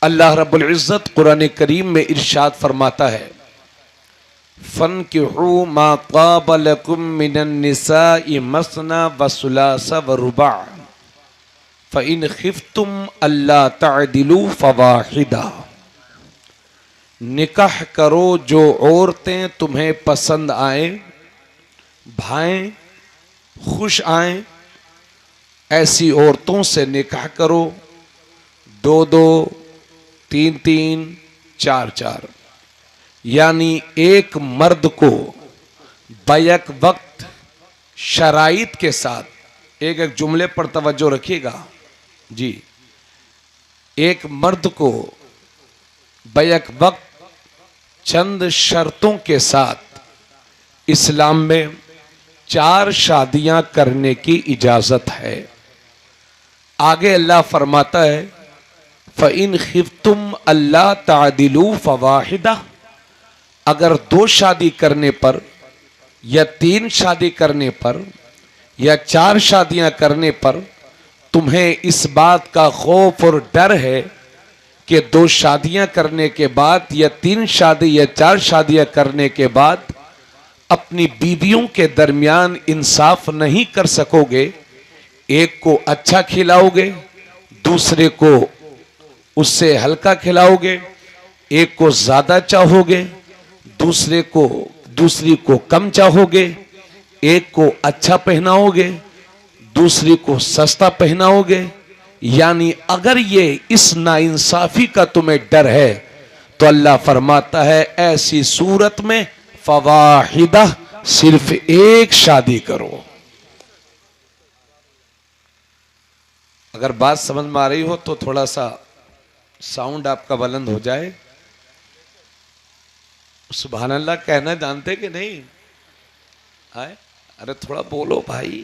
अल्लाह रब्बुल इज़्ज़त कुरान करीम में इरशाद फरमाता है, फन्किहू मा ताब लकुम मिनन निसाइ मसना व सुलासा व रुबा फ़इन खिफ्तुम अल्ला तअदिलू फवाहिदा। निकाह करो जो औरतें तुम्हें पसंद आए, भाएं, खुश आए, ऐसी औरतों से निकाह करो। दो दो, तीन तीन, चार चार, यानी एक मर्द को बैक वक्त शराइत के साथ, एक एक जुमले पर तवज्जो रखिएगा जी, एक मर्द को बैक वक्त चंद शर्तों के साथ इस्लाम में 4 शादियां करने की इजाजत है। आगे अल्लाह फरमाता है, फ़इन खिफ्तुम अल्ला तादिलू फवाहिदा, अगर 2 शादी करने पर या 3 शादी करने पर या 4 शादियां करने पर तुम्हें इस बात का खौफ और डर है कि 2 शादियां करने के बाद या 3 शादी या 4 शादियां करने के बाद अपनी बीवियों के दरमियान इंसाफ नहीं कर सकोगे, एक को अच्छा खिलाओगे, दूसरे को उससे हल्का खिलाओगे, एक को ज्यादा चाहोगे, दूसरी को कम चाहोगे, एक को अच्छा पहनाओगे, दूसरी को सस्ता पहनाओगे, यानी अगर ये इस नाइंसाफी का तुम्हें डर है तो अल्लाह फरमाता है ऐसी सूरत में फवाहिदा, सिर्फ एक शादी करो। अगर बात समझ में आ रही हो तो थोड़ा सा साउंड आपका बुलंद हो जाए। सुभान अल्लाह कहना जानते कि नहीं आए? अरे थोड़ा बोलो भाई।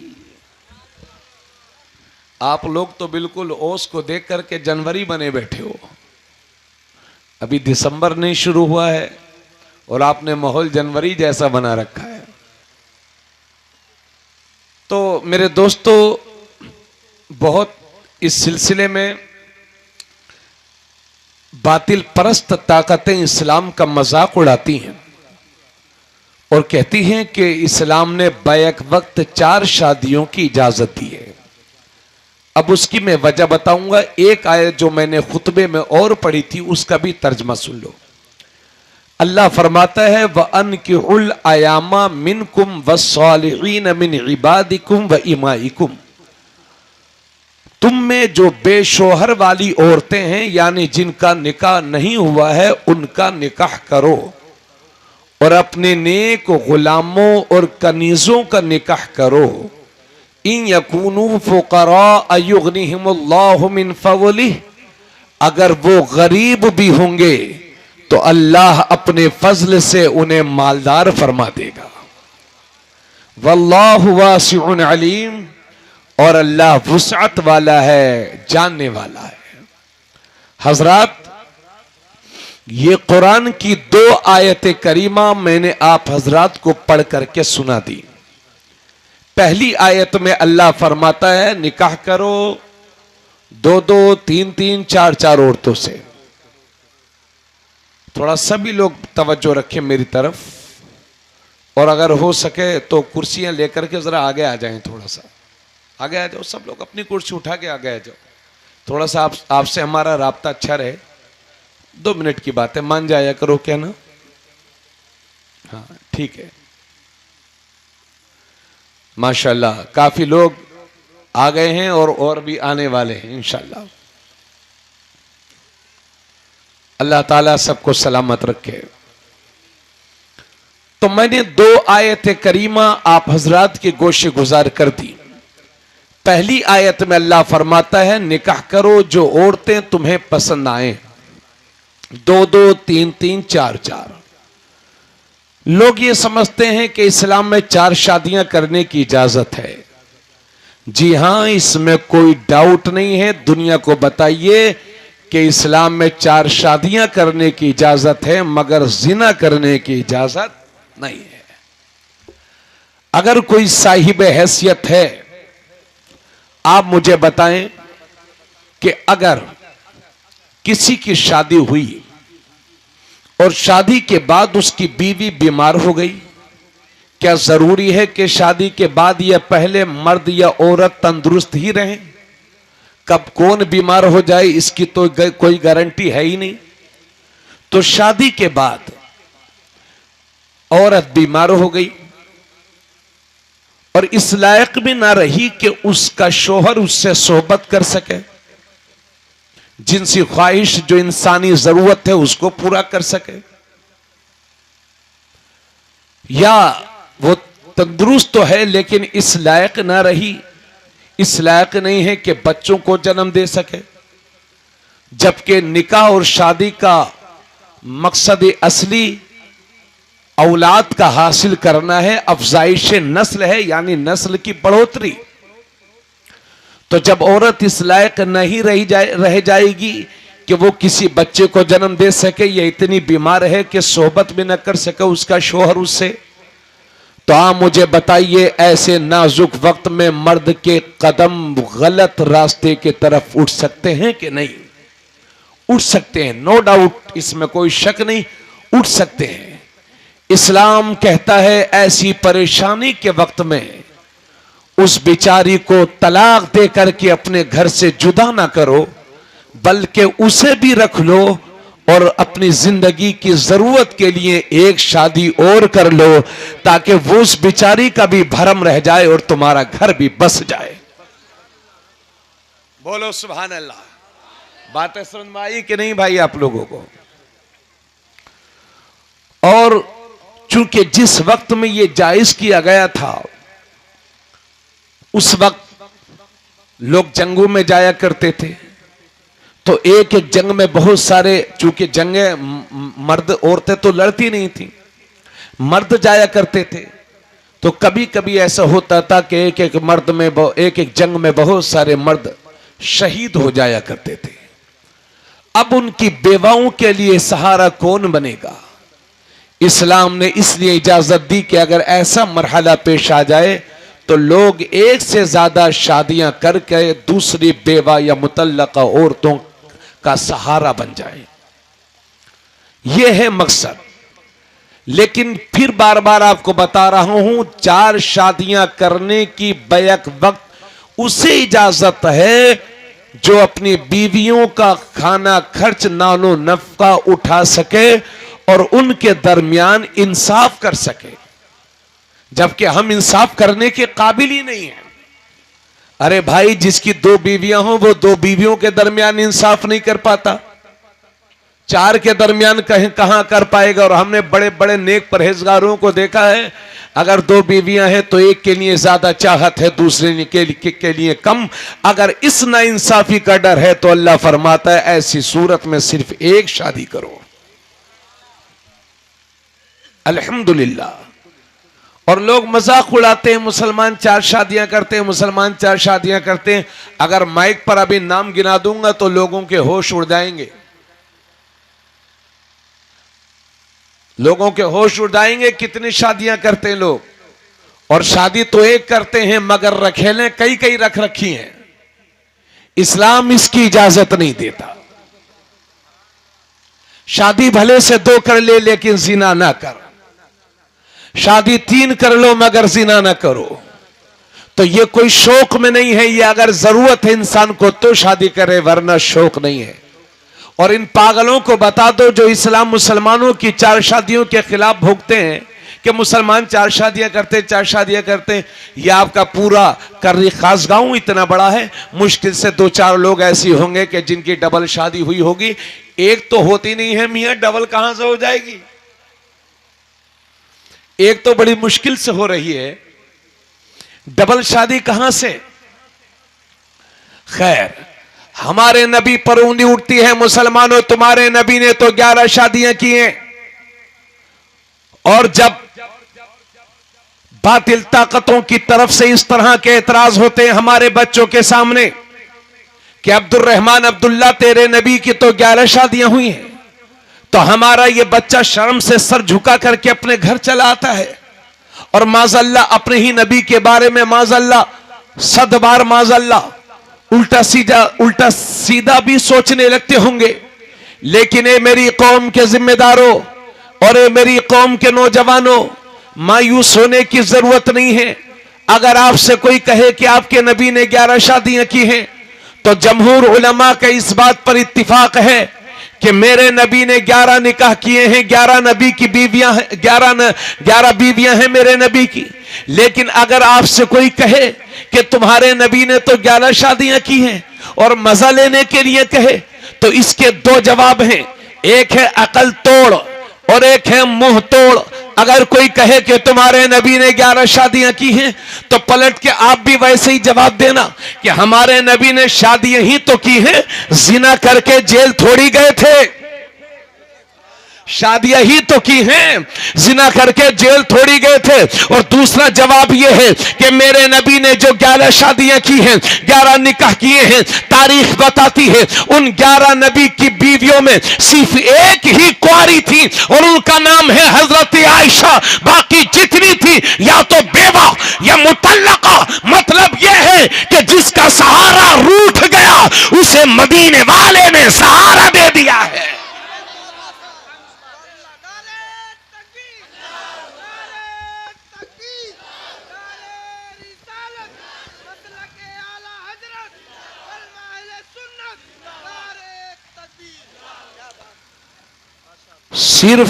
आप लोग तो बिल्कुल ओस को देख करके जनवरी बने बैठे हो, अभी दिसंबर नहीं शुरू हुआ है और आपने माहौल जनवरी जैसा बना रखा है। तो मेरे दोस्तों, बहुत इस सिलसिले में बातिल परस्त ताकतें इस्लाम का मजाक उड़ाती हैं और कहती हैं कि इस्लाम ने बैक वक्त 4 शादियों की इजाजत दी है। अब उसकी मैं वजह बताऊंगा। एक आयत जो मैंने खुतबे में और पढ़ी थी उसका भी तर्जमा सुन लो। अल्लाह फरमाता है, व अनकिहुल अयामा मिनकुम वस्सालिहीन मिन इबादिकुम व इमाइकुम, तुम में जो बेशोहर वाली औरतें हैं यानी जिनका निकाह नहीं हुआ है उनका निकाह करो और अपने नेक गुलामों और कनीजों का निकाह करो। इन यकूनू फुकरा युगनिहिमुल्लाहु मिन फज़लिह, अगर वो गरीब भी होंगे तो अल्लाह अपने फजल से उन्हें मालदार फरमा देगा। वल्लाहु वासिउन अलीम, और अल्लाह वुसअत वाला है, जानने वाला है। हजरात, ये कुरान की 2 आयत करीमा मैंने आप हजरात को पढ़ करके सुना दी। पहली आयत में अल्लाह फरमाता है निकाह करो 2-2, 3-3, 4-4 औरतों से। थोड़ा सभी लोग तवज्जो रखें मेरी तरफ, और अगर हो सके तो कुर्सियां लेकर के जरा आगे आ जाएं, थोड़ा सा आगे आ जाओ। सब लोग अपनी कुर्सी उठा के आगे आ जाओ। थोड़ा सा आपसे हमारा राब्ता अच्छा रहे। 2 मिनट की बात है, मान जाया करो क्या ना? हाँ ठीक है, माशाल्लाह काफी लोग आ गए हैं और भी आने वाले हैं इंशाल्लाह। अल्लाह ताला सबको सलामत रखे। तो मैंने 2 आयत करीमा आप हजरात की गोशे गुजार कर दी। पहली आयत में अल्लाह फरमाता है निकाह करो जो औरतें तुम्हें पसंद आए, 2-2, 3-3, 4-4। लोग ये समझते हैं कि इस्लाम में 4 शादियां करने की इजाजत है। जी हां, इसमें कोई डाउट नहीं है। दुनिया को बताइए कि इस्लाम में 4 शादियां करने की इजाजत है मगर जिना करने की इजाजत नहीं है। अगर कोई साहिब हैसियत है, आप मुझे बताएं कि अगर किसी की शादी हुई और शादी के बाद उसकी बीवी बीमार हो गई, क्या जरूरी है कि शादी के बाद या पहले मर्द या औरत तंदुरुस्त ही रहें? कब कौन बीमार हो जाए इसकी तो कोई गारंटी है ही नहीं। तो शादी के बाद औरत बीमार हो गई और इस लायक भी ना रही कि उसका शोहर उससे सोहबत कर सके, जिनसी ख्वाहिश जो इंसानी जरूरत है उसको पूरा कर सके, या वो तंदुरुस्त तो है लेकिन इस लायक ना रही, इस लायक नहीं है कि बच्चों को जन्म दे सके। जबकि निकाह और शादी का मकसद असली औलाद का हासिल करना है, अफजाइश नस्ल है, यानी नस्ल की बढ़ोतरी। तो जब औरत इस लायक नहीं रह जाएगी कि वो किसी बच्चे को जन्म दे सके, या इतनी बीमार है कि सोहबत भी न कर सके उसका शोहर उससे, तो आप मुझे बताइए ऐसे नाजुक वक्त में मर्द के कदम गलत रास्ते की तरफ उठ सकते हैं कि नहीं? उठ सकते हैं, नो डाउट, इसमें कोई शक नहीं, उठ सकते हैं। इस्लाम कहता है ऐसी परेशानी के वक्त में उस बेचारी को तलाक दे करके अपने घर से जुदा ना करो, बल्कि उसे भी रख लो और अपनी जिंदगी की जरूरत के लिए एक शादी और कर लो, ताकि वो उस बेचारी का भी भरम रह जाए और तुम्हारा घर भी बस जाए। बोलो सुभान अल्लाह। बातें समझ में आई कि नहीं भाई आप लोगों को? और चूंकि जिस वक्त में ये जायज किया गया था उस वक्त लोग जंगों में जाया करते थे, तो एक एक जंग में बहुत सारे, चूंकि जंगें मर्द औरतें तो लड़ती नहीं थी, मर्द जाया करते थे, तो कभी कभी ऐसा होता था कि एक एक जंग में बहुत सारे मर्द शहीद हो जाया करते थे। अब उनकी बेवाओं के लिए सहारा कौन बनेगा? इस्लाम ने इसलिए इजाजत दी कि अगर ऐसा मरहला पेश आ जाए तो लोग एक से ज्यादा शादियां करके दूसरी बेवा या मुतल्लका औरतों का सहारा बन जाए, यह है मकसद। लेकिन फिर बार बार आपको बता रहा हूं, 4 शादियां करने की बैक वक्त उसे इजाजत है जो अपनी बीवियों का खाना खर्च नानो नफका उठा सके और उनके दरमियान इंसाफ कर सके, जबकि हम इंसाफ करने के काबिल ही नहीं हैं। अरे भाई, जिसकी 2 बीवियां हो वो 2 बीवियों के दरमियान इंसाफ नहीं कर पाता, 4 के दरमियान कहां कर पाएगा? और हमने बड़े बड़े नेक परहेजगारों को देखा है, अगर 2 बीवियां हैं तो एक के लिए ज्यादा चाहत है, दूसरे के लिए कम। अगर इस नाइंसाफी का डर है तो अल्लाह फरमाता है ऐसी सूरत में सिर्फ एक शादी करो। अल्हम्दुलिल्लाह। और लोग मजाक उड़ाते हैं, मुसलमान 4 शादियां करते हैं, मुसलमान 4 शादियां करते हैं। अगर माइक पर अभी नाम गिना दूंगा तो लोगों के होश उड़ जाएंगे, लोगों के होश उड़ जाएंगे। कितनी शादियां करते हैं लोग, और शादी तो एक करते हैं मगर रखेलें कई कई रख रखी हैं। इस्लाम इसकी इजाजत नहीं देता। शादी भले से 2 कर ले लेकिन जिना ना कर, शादी 3 कर लो मगर जिना ना करो। तो ये कोई शौक में नहीं है, ये अगर जरूरत है इंसान को तो शादी करे, वरना शौक नहीं है। और इन पागलों को बता दो जो इस्लाम मुसलमानों की 4 शादियों के खिलाफ भोगते हैं कि मुसलमान 4 शादियां करते, 4 शादियां करते। ये आपका पूरा कर्री खास गांव इतना बड़ा है, मुश्किल से 2-4 लोग ऐसी होंगे कि जिनकी डबल शादी हुई होगी। एक तो होती नहीं है मियां, डबल कहां से हो जाएगी? एक तो बड़ी मुश्किल से हो रही है, डबल शादी कहां से? खैर, हमारे नबी पर ऊंधी उठती है, मुसलमानों तुम्हारे नबी ने तो 11 शादियां की हैं। और जब बातिल ताकतों की तरफ से इस तरह के एतराज होते हैं हमारे बच्चों के सामने कि अब्दुर्रहमान अब्दुल्ला तेरे नबी की तो 11 शादियां हुई हैं, तो हमारा ये बच्चा शर्म से सर झुका करके अपने घर चला आता है और माज़अल्लाह अपने ही नबी के बारे में माज़अल्लाह 100 बार माज़अल्लाह उल्टा सीधा भी सोचने लगते होंगे लेकिन ए मेरी कौम के जिम्मेदारों और ए मेरी कौम के नौजवानों, मायूस होने की जरूरत नहीं है। अगर आपसे कोई कहे कि आपके नबी ने 11 शादियां की हैं, तो जमहूर उलमा का इस बात पर इत्तिफाक है कि मेरे नबी ने 11 निकाह किए हैं, 11 नबी की बीवियां हैं, 11 बीवियां हैं मेरे नबी की। लेकिन अगर आपसे कोई कहे कि तुम्हारे नबी ने तो 11 शादियां की हैं और मजा लेने के लिए कहे, तो इसके दो जवाब हैं, एक है अकल तोड़ और एक है मुंह तोड़। अगर कोई कहे कि तुम्हारे नबी ने 11 शादियां की हैं, तो पलट के आप भी वैसे ही जवाब देना कि हमारे नबी ने शादियां ही तो की हैं, जिना करके जेल थोड़ी गए थे। शादियां ही तो की हैं, जिना करके जेल थोड़ी गए थे। और दूसरा जवाब यह है कि मेरे नबी ने जो 11 शादियां की हैं, 11 निकाह किए हैं, तारीख बताती है उन 11 नबी की बीवियों में सिर्फ एक ही कुंवारी थी और उनका नाम है हजरत आयशा। बाकी जितनी थी या तो बेवा या मुतल्लका। मतलब यह है कि जिसका सहारा रूठ गया उसे मदीने वाले ने सहारा दे दिया है। सिर्फ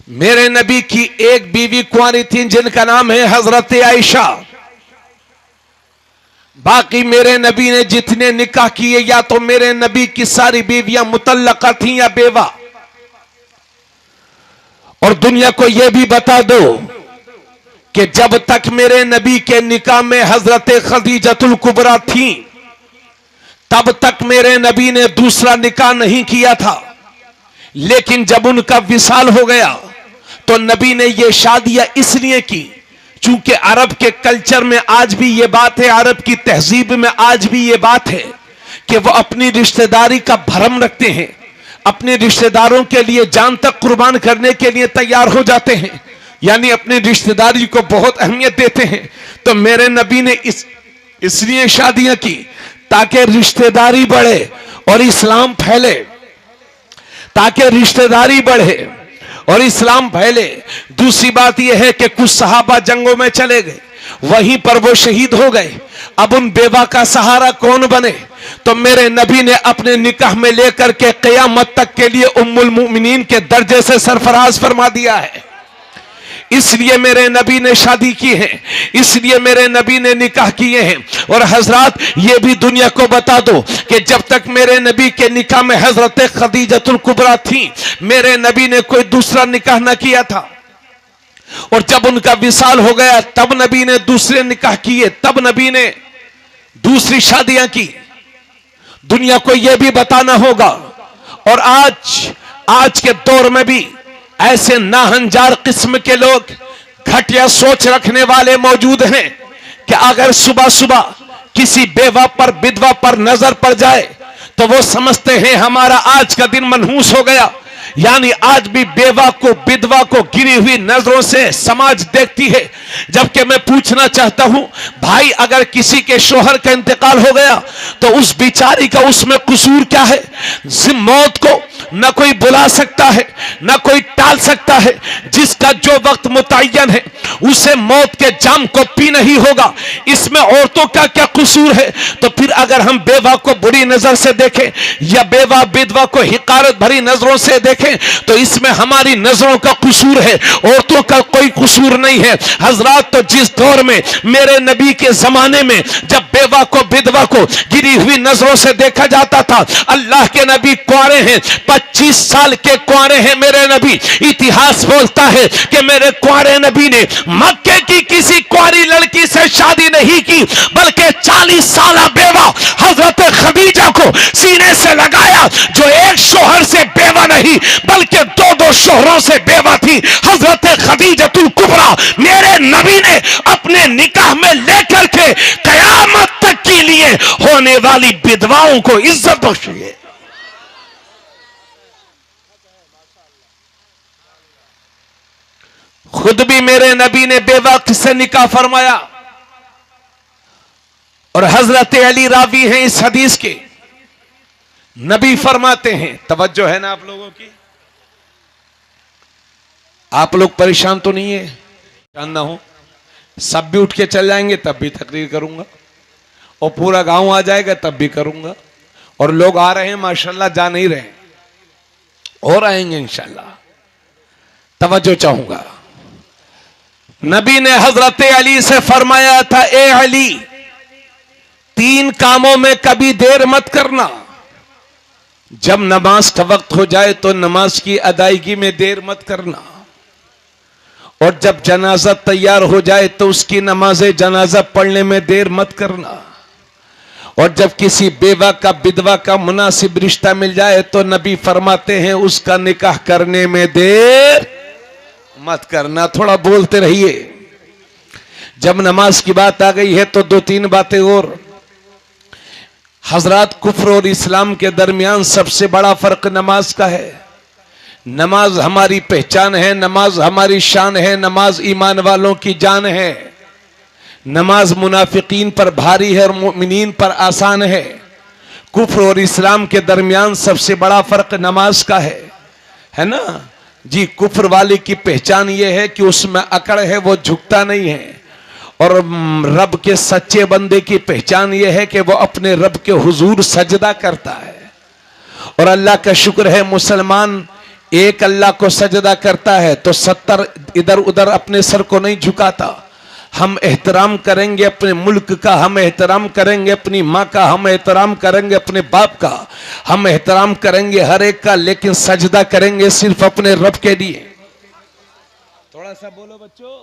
मेरे नबी की एक बीवी कुंवारी थी जिनका नाम है हजरत आयशा। बाकी मेरे नबी ने जितने निकाह किए, या तो मेरे नबी की सारी बीवियां मुतल्लका थीं या बेवा। और दुनिया को यह भी बता दो कि जब तक मेरे नबी के निकाह में हजरत खदीजतुल कुबरा थी, तब तक मेरे नबी ने दूसरा निकाह नहीं किया था। लेकिन जब उनका विसाल हो गया तो नबी ने ये शादियां इसलिए की चूंकि अरब के कल्चर में आज भी ये बात है, अरब की तहजीब में आज भी ये बात है कि वो अपनी रिश्तेदारी का भरम रखते हैं, अपने रिश्तेदारों के लिए जान तक कुर्बान करने के लिए तैयार हो जाते हैं, यानी अपनी रिश्तेदारी को बहुत अहमियत देते हैं। तो मेरे नबी ने इसलिए शादियां की ताकि रिश्तेदारी बढ़े और इस्लाम फैले, ताकि रिश्तेदारी बढ़े और इस्लाम फैले। दूसरी बात यह है कि कुछ सहाबा जंगों में चले गए, वहीं पर वो शहीद हो गए। अब उन बेवा का सहारा कौन बने? तो मेरे नबी ने अपने निकाह में लेकर के क़यामत तक के लिए उम्मुल मुमिनीन के दर्जे से सरफराज फरमा दिया है। इसलिए मेरे नबी ने शादी की है, इसलिए मेरे नबी ने निकाह किए हैं। और हजरात ये भी दुनिया को बता दो कि जब तक मेरे नबी के निकाह में हजरत खदीजतुल कुबरा थी, मेरे नबी ने कोई दूसरा निकाह ना किया था। और जब उनका विसाल हो गया तब नबी ने दूसरे निकाह किए, तब नबी ने दूसरी शादियां की। दुनिया को यह भी बताना होगा। और आज के दौर में भी ऐसे नाहंजार किस्म के लोग, घटिया सोच रखने वाले मौजूद हैं कि अगर सुबह सुबह किसी बेवा पर, विधवा पर नजर पड़ जाए तो वो समझते हैं हमारा आज का दिन मनहूस हो गया। यानी आज भी बेवा को, विधवा को गिरी हुई नजरों से समाज देखती है। जबकि मैं पूछना चाहता हूं, भाई अगर किसी के शोहर का इंतकाल हो गया तो उस बिचारी का उसमें कसूर क्या है? मौत को न कोई बुला सकता है, न कोई टाल सकता है। जिसका जो वक्त मुतय्यन है उसे मौत के जाम को पीना ही होगा। इसमें औरतों का क्या कसूर है? तो फिर अगर हम बेवा को बुरी नजर से देखें या बेवा विधवा को हिकारत भरी नजरों से देखें तो इसमें हमारी नजरों का कसूर है, औरतों का कोई कसूर नहीं है। हजरात, तो जिस दौर में मेरे नबी के जमाने में जब बेवा को, विधवा को गिरी हुई नजरों से देखा जाता था, अल्लाह के नबी कुंवारे हैं, 25 साल के कुंवारे हैं मेरे नबी। इतिहास बोलता है कि मेरे कुंवारे नबी ने मक्के की किसी कुंवारी लड़की से शादी नहीं की, बल्कि 40 साल बेवा हजरत खदीजा को सीने से लगाया, जो एक शोहर से बेवा नहीं बल्कि 2-2 शोहरों से बेवा थी, हजरत खदीजतुल कुबरा। मेरे नबी ने अपने निकाह में लेकर के कयामत तक के लिए होने वाली विधवाओं को इज्जत बख्शी है। खुद भी मेरे नबी ने बेवा से निकाह फरमाया। और हजरत अली रावी हैं इस हदीस के नबी फरमाते हैं, तवज्जो है ना आप लोगों की? आप लोग परेशान तो नहीं है? परेशान ना हो, सब भी उठ के चल जाएंगे तब भी तकरीर करूंगा, और पूरा गांव आ जाएगा तब भी करूंगा, और लोग आ रहे हैं माशाल्लाह, जा नहीं रहे और आएंगे इंशाल्लाह। तवज्जो चाहूंगा, नबी ने हजरत अली से फरमाया था, ए अली, 3 कामों में कभी देर मत करना। जब नमाज का वक्त हो जाए तो नमाज की अदायगी में देर मत करना, और जब जनाजा तैयार हो जाए तो उसकी नमाज जनाजा पढ़ने में देर मत करना, और जब किसी बेवा का विधवा का मुनासिब रिश्ता मिल जाए तो नबी फरमाते हैं उसका निकाह करने में देर मत करना। थोड़ा बोलते रहिए। जब नमाज की बात आ गई है तो 2-3 बातें और। हजरात, कुफ्र और इस्लाम के दरमियान सबसे बड़ा फर्क नमाज का है। नमाज हमारी पहचान है, नमाज हमारी शान है, नमाज ईमान वालों की जान है। नमाज मुनाफिकीन पर भारी है और मोमिनीन पर आसान है। कुफ्र और इस्लाम के दरमियान सबसे बड़ा फर्क नमाज का है ना जी। कुफ्र वाले की पहचान यह है कि उसमें अकड़ है, वो झुकता नहीं है, और रब के सच्चे बंदे की पहचान यह है कि वो अपने रब के हुजूर सजदा करता है। और अल्लाह का शुक्र है, मुसलमान एक अल्लाह को सजदा करता है तो 70 इधर उधर अपने सर को नहीं झुकाता। हम एहतराम करेंगे अपने मुल्क का, हम एहतराम करेंगे अपनी माँ का, हम एहतराम करेंगे अपने बाप का, हम एहतराम करेंगे हर एक का, लेकिन सजदा करेंगे सिर्फ अपने रब के लिए। थोड़ा सा बोलो बच्चों।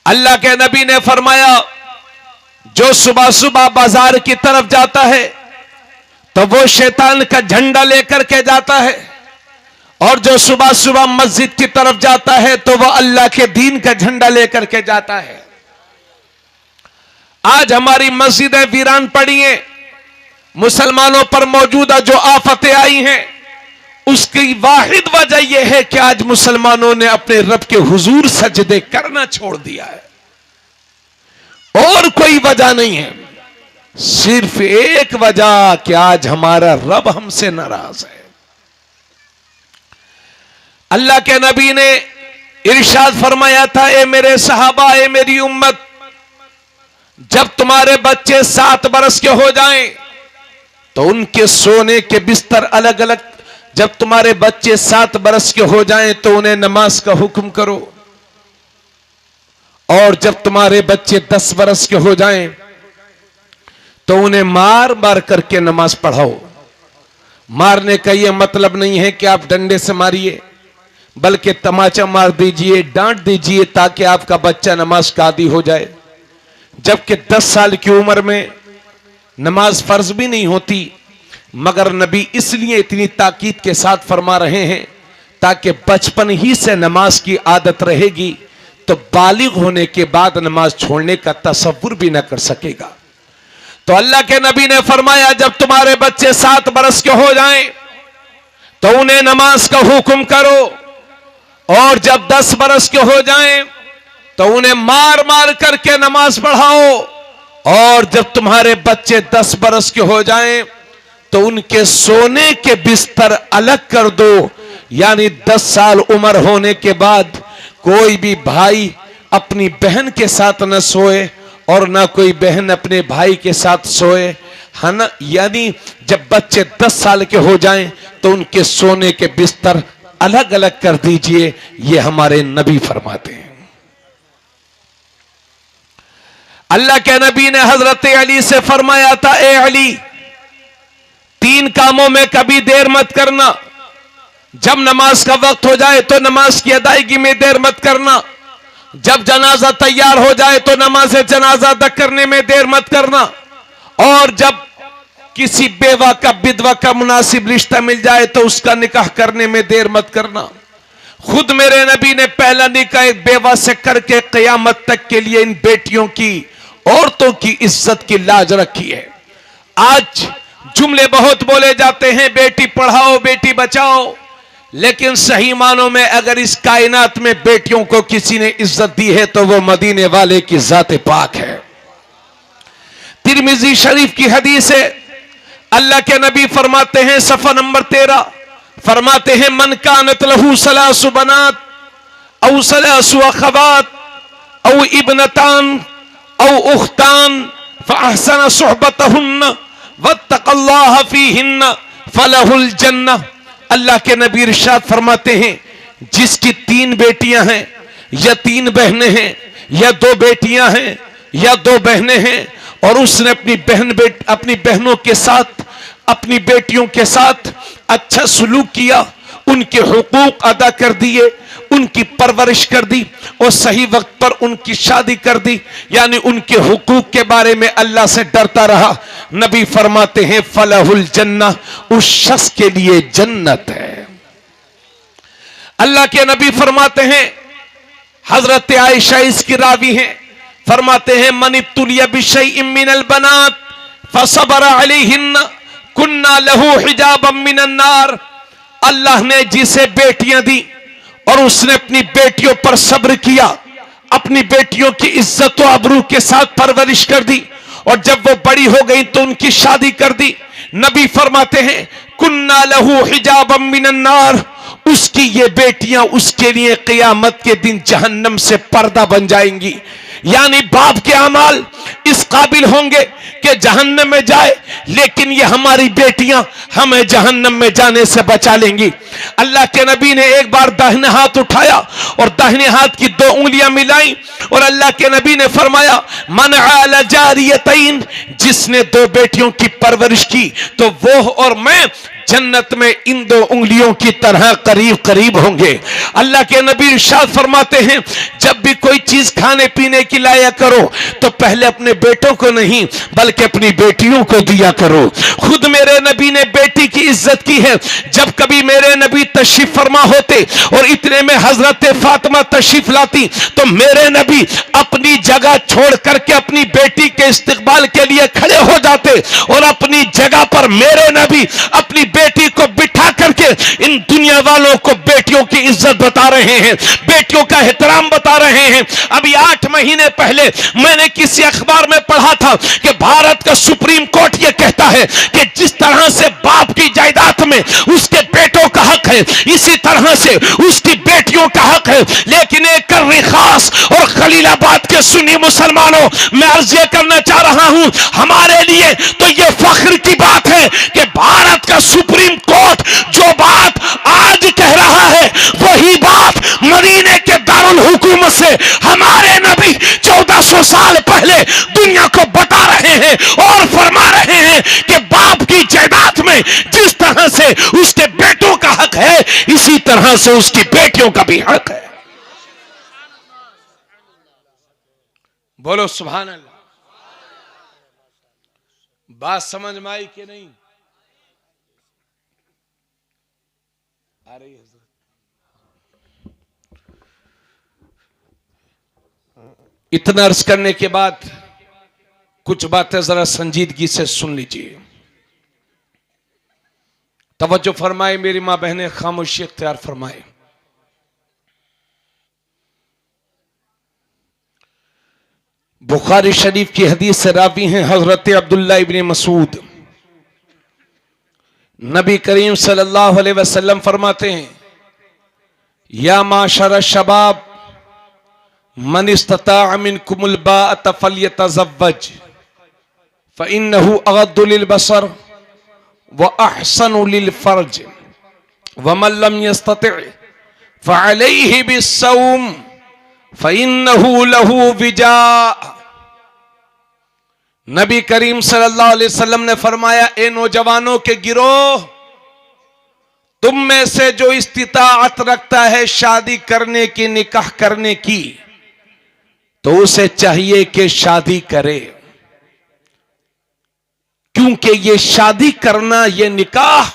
अल्लाह के नबी ने फरमाया, जो सुबह सुबह बाजार की तरफ जाता है तो वो शैतान का झंडा लेकर के जाता है, और जो सुबह सुबह मस्जिद की तरफ जाता है तो वह अल्लाह के दीन का झंडा लेकर के जाता है। आज हमारी मस्जिदें वीरान पड़ी हैं। मुसलमानों पर मौजूदा जो आफतें आई हैं उसकी वाहिद वजह यह है कि आज मुसलमानों ने अपने रब के हुजूर सजदे करना छोड़ दिया है, और कोई वजह नहीं है। सिर्फ एक वजह कि आज हमारा रब हमसे नाराज है। अल्लाह के नबी ने इरशाद फरमाया था, ए मेरे सहाबा, ए मेरी उम्मत, जब तुम्हारे बच्चे 7 बरस के हो जाएं तो उनके सोने के बिस्तर अलग अलग। जब तुम्हारे बच्चे 7 बरस के हो जाएं तो उन्हें नमाज का हुक्म करो, और जब तुम्हारे बच्चे 10 बरस के हो जाएं तो उन्हें मार मार करके नमाज पढ़ाओ। मारने का यह मतलब नहीं है कि आप डंडे से मारिए, बल्कि तमाचा मार दीजिए, डांट दीजिए, ताकि आपका बच्चा नमाज का आदी हो जाए। जबकि 10 साल की उम्र में नमाज फर्ज भी नहीं होती, मगर नबी इसलिए इतनी ताकीद के साथ फरमा रहे हैं ताकि बचपन ही से नमाज की आदत रहेगी तो बालिग होने के बाद नमाज छोड़ने का तसव्वुर भी न कर सकेगा। तो अल्लाह के नबी ने फरमाया, जब तुम्हारे बच्चे 7 बरस के हो जाएं तो उन्हें नमाज का हुक्म करो, और जब 10 बरस के हो जाएं तो उन्हें मार मार करके नमाज पढ़ाओ, और जब तुम्हारे बच्चे 10 बरस के हो जाएं तो उनके सोने के बिस्तर अलग कर दो। यानी 10 साल उम्र होने के बाद कोई भी भाई अपनी बहन के साथ न सोए और ना कोई बहन अपने भाई के साथ सोए, है ना। यानी जब बच्चे 10 साल के हो जाएं तो उनके सोने के बिस्तर अलग अलग कर दीजिए, ये हमारे नबी फरमाते हैं। अल्लाह के नबी ने हजरत अली से फरमाया था, ए अली, 3 कामों में कभी देर मत करना। जब नमाज का वक्त हो जाए तो नमाज की अदायगी में देर मत करना। जब जनाजा तैयार हो जाए तो नमाज जनाजा अदा करने में देर मत करना, और जब किसी बेवा का विधवा का मुनासिब रिश्ता मिल जाए तो उसका निकाह करने में देर मत करना। खुद मेरे नबी ने पहला निकाह एक बेवा से करके क़यामत तक के लिए इन बेटियों की, औरतों की इज्जत की लाज रखी है। आज जुमले बहुत बोले जाते हैं, बेटी पढ़ाओ, बेटी बचाओ, लेकिन सही मानों में अगर इस कायनात में बेटियों को किसी ने इज्जत दी है तो वो मदीने वाले की जात पाक है। तिरमिजी शरीफ की हदीस है, अल्लाह के नबी फरमाते हैं सफ़ा नंबर 13, फरमाते हैं मन कानत लहू सलासु बनात औ सलासु अखवात औ इब्नतान औ उख्तान फअहसन सुहबतहुन्न वत्तक़ल्लाह फीहिन्न फलहुल जन्नह। अल्लाह के नबी इरशाद फरमाते हैं जिसकी 3 बेटियां हैं या 3 बहनें हैं या 2 बेटियां हैं या 2 बहनें हैं और उसने अपनी बहनों के साथ अपनी बेटियों के साथ अच्छा सलूक किया, उनके हुकूक अदा कर दिए, उनकी परवरिश कर दी और सही वक्त पर उनकी शादी कर दी, यानी उनके हुकूक के बारे में अल्लाह से डरता रहा। नबी फरमाते हैं फलहुल जन्नह, उस शख्स के लिए जन्नत है। अल्लाह के नबी फरमाते हैं, हजरत आयशा इसकी रावी हैं, फरमाते हैं मन इब्तुलिया बिशैइन मिनल बनात फसबर अलैहिन्ना कुन्ना लहू हिजाबम मिनन नार। अल्लाह ने जिसे बेटियां दी और उसने अपनी बेटियों पर सब्र किया, अपनी बेटियों की इज्जत व अबरू के साथ परवरिश कर दी और जब वो बड़ी हो गई तो उनकी शादी कर दी। नबी फरमाते हैं कुन्ना लहू हिजाबम मिनन नार, उसकी ये बेटियां उसके लिए क़यामत के दिन जहन्नम से पर्दा बन जाएंगी। यानी बाप के अमाल इस काबिल होंगे कि जहन्नम में जाए, लेकिन ये हमारी बेटियां हमें जहन्नम में जाने से बचा लेंगी। अल्लाह के नबी ने एक बार दाहिने हाथ उठाया और दाहिने हाथ की 2 उंगलियां मिलाई और अल्लाह के नबी ने फरमाया मन आला जारियतैन, जिसने 2 बेटियों की परवरिश की तो वो और मैं जन्नत में इन 2 उंगलियों की तरह करीब करीब होंगे। अल्लाह के नबी इरशाद फरमाते हैं जब भी कोई चीज खाने पीने की लाया करो तो पहले अपने बेटों को नहीं बल्कि अपनी बेटियों को दिया करो। खुद मेरे नबी ने बेटी की इज्जत की है। जब कभी मेरे नबी तशरीफ फरमा होते और इतने में हजरत फातिमा तशरीफ लाती तो मेरे नबी अपनी जगह छोड़ करके अपनी बेटी के इस्तकबाल के लिए खड़े हो जाते और अपनी जगह पर मेरे नबी अपनी बेटी को बिठा करके इन दुनिया वालों को बेटियों की इज्जत बता रहे हैं, बेटियों का एहतराम बता रहे हैं। अभी 8 महीने पहले मैंने किसी अखबार में पढ़ा था कि भारत का सुप्रीम कोर्ट यह कहता है कि जिस तरह से बाप की जायदाद में उसके बेटों का हक है, इसी तरह से उसकी बेटियों का हक है। लेकिन एक कर्री खास और खलीलाबाद के सुन्नी मुसलमानों, मैं अर्ज ये करना चाह रहा हूं, हमारे लिए तो यह फख्र की बात है कि भारत का सुप्रीम कोर्ट जो बात आज कह रहा है वही बात मदीने के दारुल हुकूमत से हमारे नबी 1400 साल पहले दुनिया को बता रहे हैं और फरमा रहे हैं कि बाप की जायदाद में जिस तरह से उसके बेटों का हक है, इसी तरह से उसकी बेटियों का भी हक है। बोलो सुभान अल्लाह। बात समझ में आई कि नहीं? आ रही है? इतना अर्ज करने के बाद कुछ बातें जरा संजीदगी से सुन लीजिए, तवज्जो फरमाए मेरी मां बहनें, खामोशी इख्तियार फरमाए। बुखारी शरीफ की हदीस से रावी हैं हजरत अब्दुल्ला इब्न मसूद। नबी करीम सल्लल्लाहु अलैहि वसल्लम फरमाते हैं या माशर शबाब मन इस्तता मिनकुमुल बाअत फल्यतज़व्वज फ़इन्नहु अग़द्दु लिलबसर व अहसनु लिलफ़र्ज व मन लम यस्तति फ़अलैहि बिस्सौम फ़इन्नहु लहू विजा। नबी करीम सल्लल्लाहु अलैहि वसल्लम ने फरमाया, ए नौजवानों के गिरोह, तुम में से जो इस्तिताअत रखता है शादी करने की, निकाह करने की, तो उसे चाहिए कि शादी करे, क्योंकि ये शादी करना, ये निकाह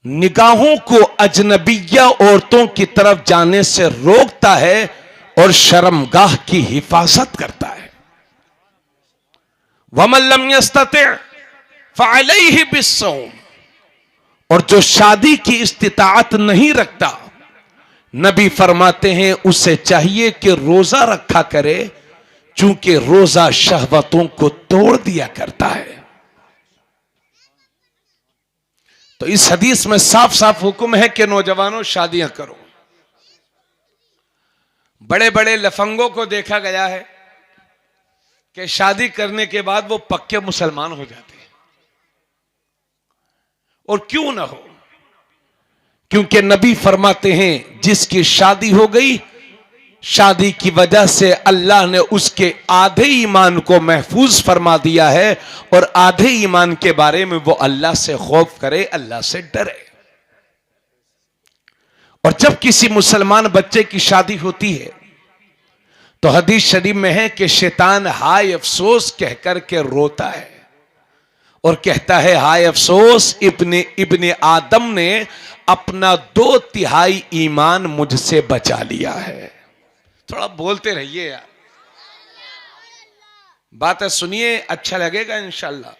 निगाहों को अजनबिया औरतों की तरफ जाने से रोकता है और शर्मगाह की हिफाजत करता है। वमन लम यस्तति फ़अलैहि बिस्सौम, और जो शादी की इस्तिताअत नहीं रखता, नबी फरमाते हैं उसे चाहिए कि रोजा रखा करे, चूंकि रोजा शहवतों को तोड़ दिया करता है। तो इस हदीस में साफ साफ हुक्म है कि नौजवानों शादियां करो। बड़े बड़े लफंगों को देखा गया है कि शादी करने के बाद वो पक्के मुसलमान हो जाते हैं। और क्यों ना हो, क्योंकि नबी फरमाते हैं जिसकी शादी हो गई, शादी की वजह से अल्लाह ने उसके आधे ईमान को महफूज फरमा दिया है, और आधे ईमान के बारे में वो अल्लाह से खौफ करे, अल्लाह से डरे। और जब किसी मुसलमान बच्चे की शादी होती है तो हदीस शरीफ में है कि शैतान हाय अफसोस कहकर के रोता है और कहता है हाय अफसोस, इब्ने आदम ने अपना 2/3 ईमान मुझसे बचा लिया है। थोड़ा बोलते रहिए यार, बातें सुनिए, अच्छा लगेगा इंशाल्लाह।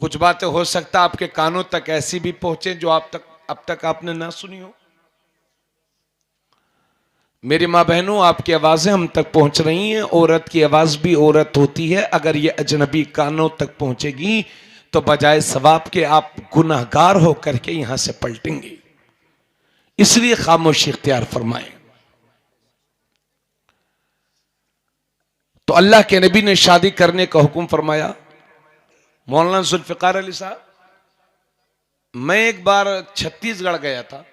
कुछ बातें हो सकता आपके कानों तक ऐसी भी पहुंचे जो अब तक आपने ना सुनी हो। मेरी मां बहनों, आपकी आवाजें हम तक पहुंच रही हैं। औरत की आवाज भी औरत होती है। अगर ये अजनबी कानों तक पहुंचेगी तो बजाय सवाब के आप गुनाहगार होकर के यहां से पलटेंगे। इसलिए खामोशी इख्तियार फरमाएं। तो अल्लाह के नबी ने शादी करने का हुक्म फरमाया। मौलाना जुल्फिकार अली साहब, मैं एक बार छत्तीसगढ़ गया था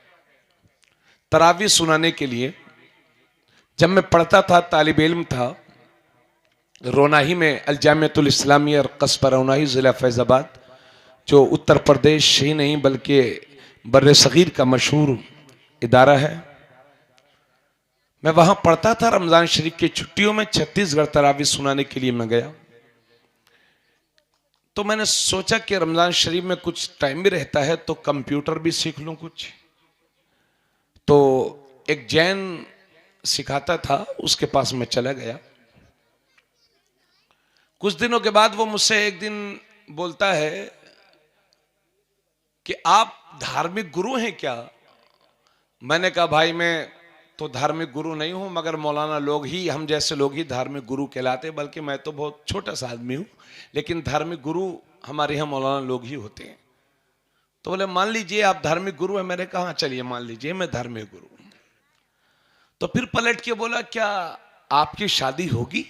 तरावी सुनाने के लिए। जब मैं पढ़ता था, तालिब इल्म था, रोनाही में अल-जामियतुल इस्लामिया कस्बा रोनाही ज़िला फैज़ाबाद, जो उत्तर प्रदेश ही नहीं बल्कि बर्रे सगीर का मशहूर इदारा है। मैं वहां पढ़ता था। रमजान शरीफ की छुट्टियों में छत्तीसगढ़ तरावी सुनाने के लिए मैं गया। तो मैंने सोचा कि रमजान शरीफ में कुछ टाइम भी रहता है तो कंप्यूटर भी सीख लूं कुछ। तो एक जैन सिखाता था, उसके पास मैं चला गया। कुछ दिनों के बाद वो मुझसे एक दिन बोलता है कि आप धार्मिक गुरु हैं क्या? मैंने कहा भाई मैं तो धार्मिक गुरु नहीं हूं, मगर मौलाना लोग ही, हम जैसे लोग ही धार्मिक गुरु कहलाते, बल्कि मैं तो बहुत छोटा सा आदमी हूं, लेकिन धार्मिक गुरु हमारे यहाँ मौलाना लोग ही होते हैं। तो बोले मान लीजिए आप धार्मिक गुरु हैं। मैंने कहा चलिए मान लीजिए मैं धार्मिक गुरु हूं। तो फिर पलट के बोला क्या आपकी शादी होगी?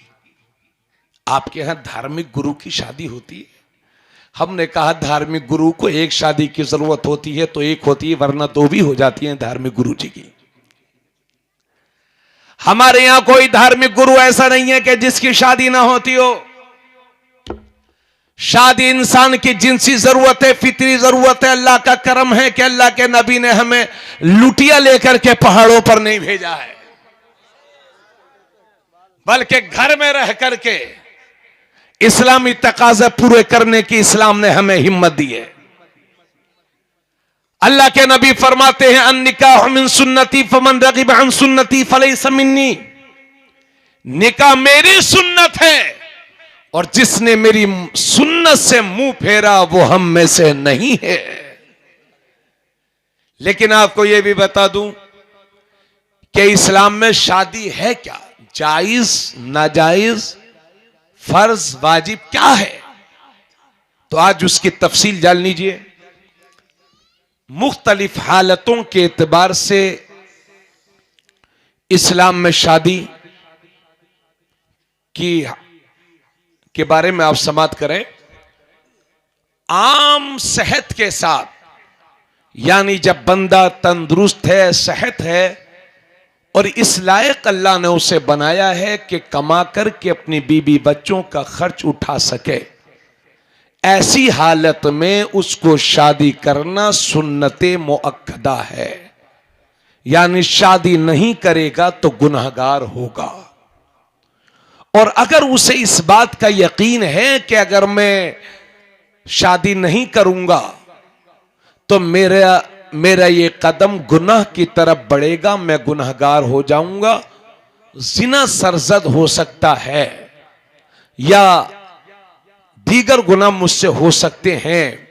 आपके यहां धार्मिक गुरु की शादी होती है? हमने कहा धार्मिक गुरु को एक शादी की जरूरत होती है तो एक होती है, वरना दो भी हो जाती है धार्मिक गुरु जी की। हमारे यहां कोई धार्मिक गुरु ऐसा नहीं है कि जिसकी शादी ना होती हो। शादी इंसान की जिनसी जरूरत है, फितरी जरूरत है। अल्लाह का करम है कि अल्लाह के नबी ने हमें लुटिया लेकर के पहाड़ों पर नहीं भेजा है, बल्कि घर में रह करके इस्लामी तकाज़े पूरे करने की इस्लाम ने हमें हिम्मत दी है। अल्लाह के नबी फरमाते हैं अन्निकाह मिन सुन्नती फमन रगिब अन सुन्नती फलैसा मिन्नी। निकाह मेरी सुन्नत है और जिसने मेरी सुन्नत से मुंह फेरा वो हम में से नहीं है। लेकिन आपको यह भी बता दूं कि इस्लाम में शादी है क्या, जायज नाजायज, फर्ज वाजिब क्या है, तो आज उसकी तफसील जान लीजिए। मुख्तलिफ हालतों के एतबार से इस्लाम में शादी के बारे में आप समाअत करें। आम सेहत के साथ, यानी जब बंदा तंदुरुस्त है, सेहत है और इस लायक अल्लाह ने उसे बनाया है कि कमा करके अपनी बीबी बच्चों का खर्च उठा सके, ऐसी हालत में उसको शादी करना सुन्नते मुअक्कदा है। यानी शादी नहीं करेगा तो गुनहगार होगा। और अगर उसे इस बात का यकीन है कि अगर मैं शादी नहीं करूंगा तो मेरा ये कदम गुनाह की तरफ बढ़ेगा, मैं गुनहगार हो जाऊंगा, जिना सरजद हो सकता है या दीगर गुनाह मुझसे हो सकते हैं,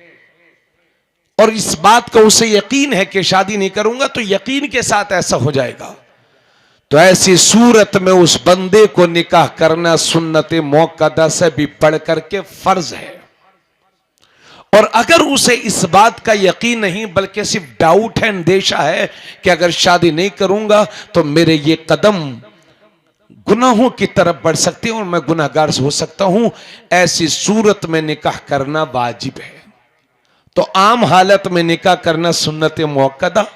और इस बात का उसे यकीन है कि शादी नहीं करूंगा, तो यकीन के साथ ऐसा हो जाएगा, तो ऐसी सूरत में उस बंदे को निकाह करना सुन्नत मुअक्कदा से भी बढ़ करके फर्ज है। और अगर उसे इस बात का यकीन नहीं बल्कि सिर्फ डाउट है, अंदेशा है कि अगर शादी नहीं करूंगा तो मेरे ये कदम गुनाहों की तरफ बढ़ सकते हैं और मैं गुनाहगार हो सकता हूं, ऐसी सूरत में निकाह करना वाजिब है। तो आम हालत में निकाह करना सुन्नत मुअक्कदा,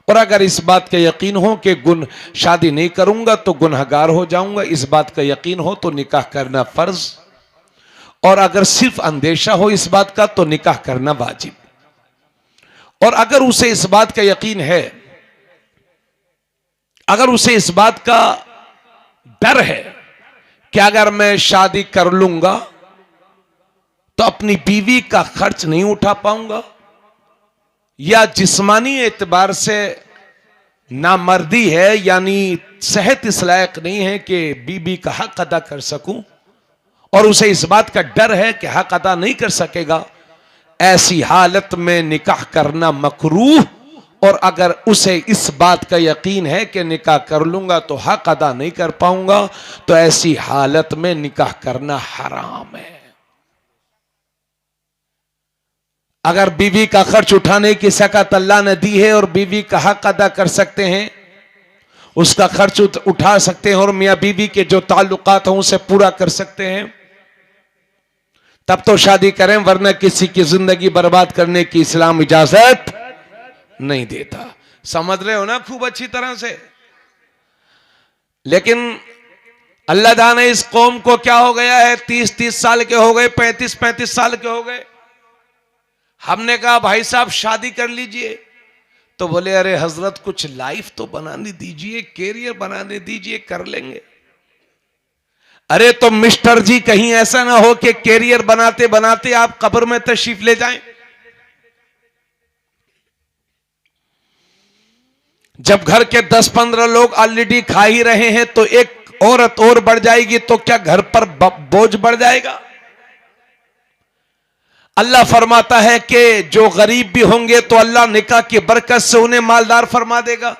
और अगर इस बात का यकीन हो कि शादी नहीं करूंगा तो गुनाहगार हो जाऊंगा, इस बात का यकीन हो तो निकाह करना फर्ज, और अगर सिर्फ अंदेशा हो इस बात का तो निकाह करना वाजिब। और अगर उसे इस बात का यकीन है, अगर उसे इस बात का डर है कि अगर मैं शादी कर लूंगा तो अपनी बीवी का खर्च नहीं उठा पाऊंगा, या जिस्मानी एतबार से नामर्दी है, यानी सेहत इस लायक नहीं है कि बीवी का हक अदा कर सकूं, और उसे इस बात का डर है कि हक अदा नहीं कर सकेगा, ऐसी हालत में निकाह करना मकरूह। और अगर उसे इस बात का यकीन है कि निकाह कर लूंगा तो हक अदा नहीं कर पाऊंगा, तो ऐसी हालत में निकाह करना हराम है। अगर बीवी का खर्च उठाने की सकत अल्लाह ने दी है और बीवी का हक अदा कर सकते हैं, उसका खर्च उठा सकते हैं और मियां बीवी के जो ताल्लुकात हैं उसे पूरा कर सकते हैं, तब तो शादी करें, वरना किसी की जिंदगी बर्बाद करने की इस्लाम इजाजत नहीं देता। समझ रहे हो ना खूब अच्छी तरह से। लेकिन अल्लाह जाने इस कौम को क्या हो गया है, 30-30 साल के हो गए, 35-35 साल के हो गए। हमने कहा भाई साहब शादी कर लीजिए, तो बोले अरे हजरत कुछ लाइफ तो बनाने दीजिए, कैरियर बनाने दीजिए, कर लेंगे। अरे तो मिस्टर जी कहीं ऐसा ना हो कि कैरियर बनाते बनाते आप कब्र में तशरीफ ले जाएं। जब घर के 10-15 लोग ऑलरेडी खा ही रहे हैं तो एक औरत और बढ़ जाएगी तो क्या घर पर बोझ बढ़ जाएगा? अल्लाह फरमाता है कि जो गरीब भी होंगे तो अल्लाह निकाह की बरकत से उन्हें मालदार फरमा देगा।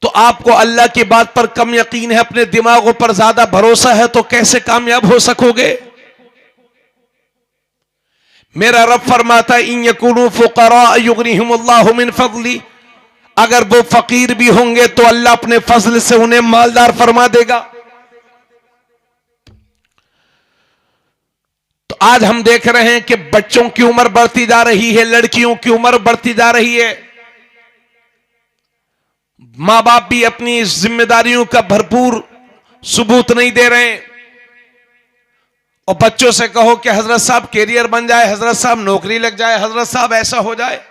तो आपको अल्लाह की बात पर कम यकीन है, अपने दिमागों पर ज्यादा भरोसा है, तो कैसे कामयाब हो सकोगे? मेरा रब फरमाता है इन यकुनु फुकरा युगनिहुमुल्लाहु मिन फज़ली, अगर वो फकीर भी होंगे तो अल्लाह अपने फजल से उन्हें मालदार फरमा देगा। तो आज हम देख रहे हैं कि बच्चों की उम्र बढ़ती जा रही है, लड़कियों की उम्र बढ़ती जा रही है, मां बाप भी अपनी जिम्मेदारियों का भरपूर सबूत नहीं दे रहे हैं। और बच्चों से कहो कि हजरत साहब कैरियर बन जाए, हजरत साहब नौकरी लग जाए, हजरत साहब ऐसा हो जाए।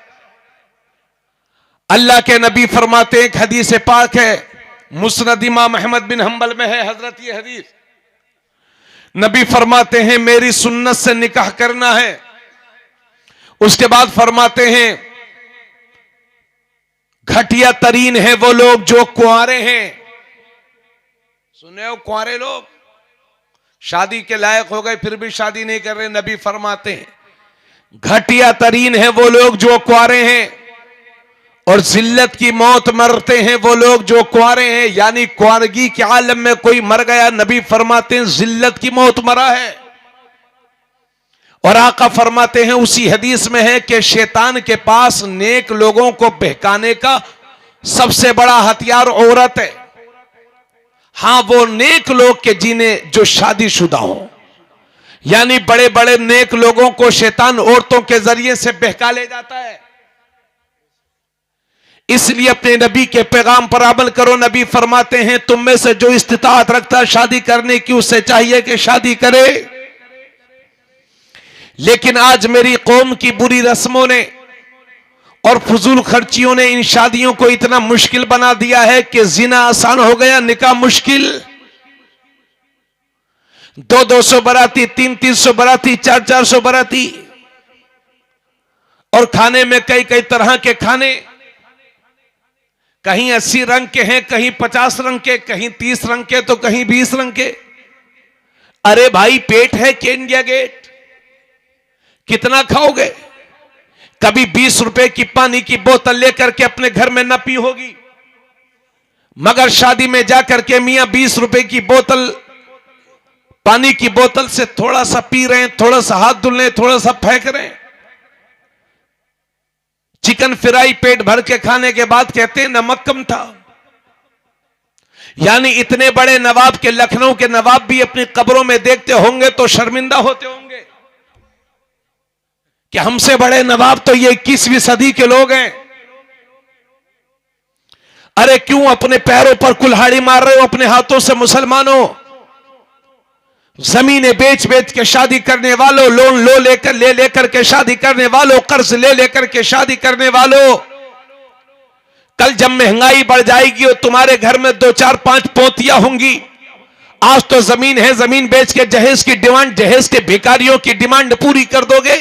अल्लाह के नबी फरमाते हैं, एक हदीस पाक है, मुस्नद इमाम अहमद बिन हंबल में है हजरत ये हदीस, नबी फरमाते हैं मेरी सुन्नत से निकाह करना है। उसके बाद फरमाते हैं घटिया तरीन है वो लोग जो कुंवारे हैं। सुने हो, कुंवारे लोग शादी के लायक हो गए फिर भी शादी नहीं कर रहे। नबी फरमाते हैं घटिया तरीन है वो लोग जो कुंवारे हैं, और जिल्लत की मौत मरते हैं वो लोग जो कुंवारे हैं। यानी कुंवारगी के आलम में कोई मर गया, नबी फरमाते हैं जिल्लत की मौत मरा है। और आका फरमाते हैं उसी हदीस में है कि शैतान के पास नेक लोगों को बहकाने का सबसे बड़ा हथियार औरत है। हां, वो नेक लोग के जिन्हें जो शादीशुदा हो, यानी बड़े बड़े नेक लोगों को शैतान औरतों के जरिए से बहका ले जाता है। इसलिए अपने नबी के पैगाम पर अमल करो। नबी फरमाते हैं तुम में से जो इस्तिताअत रखता है शादी करने की, उससे चाहिए कि शादी करे। लेकिन आज मेरी कौम की बुरी रस्मों ने और फजूल खर्चियों ने इन शादियों को इतना मुश्किल बना दिया है कि जिना आसान हो गया, निकाह मुश्किल। 200-200 बराती, 300-300 बराती, 400-400 बराती, और खाने में कई कई तरह के खाने, कहीं 80 रंग के हैं, कहीं 50 रंग के, कहीं 30 रंग के, तो कहीं 20 रंग के। अरे भाई पेट है कि इंडिया गेट, कितना खाओगे? कभी 20 रुपए की पानी की बोतल लेकर के अपने घर में न पी होगी, मगर शादी में जाकर के मियां 20 रुपए की बोतल, पानी की बोतल से थोड़ा सा पी रहे हैं, थोड़ा सा हाथ धुल रहे हैं, थोड़ा सा फेंक रहे हैं। चिकन फ्राई पेट भर के खाने के बाद कहते हैं नमक कम था। यानी इतने बड़े नवाब के, लखनऊ के नवाब भी अपनी कब्रों में देखते होंगे तो शर्मिंदा होते होंगे कि हमसे बड़े नवाब तो ये 21वीं सदी के लोग हैं। अरे क्यों अपने पैरों पर कुल्हाड़ी मार रहे हो अपने हाथों से मुसलमानों? जमीनें बेच बेच के शादी करने वालों, लोन ले लेकर के शादी करने वालों, कर्ज ले लेकर के शादी करने वालों, कल जब महंगाई बढ़ जाएगी और तुम्हारे घर में 2 4 5 पोतियां होंगी, आज तो जमीन है, जमीन बेच के जहेज की डिमांड, जहेज के भिखारियों की डिमांड पूरी कर दोगे।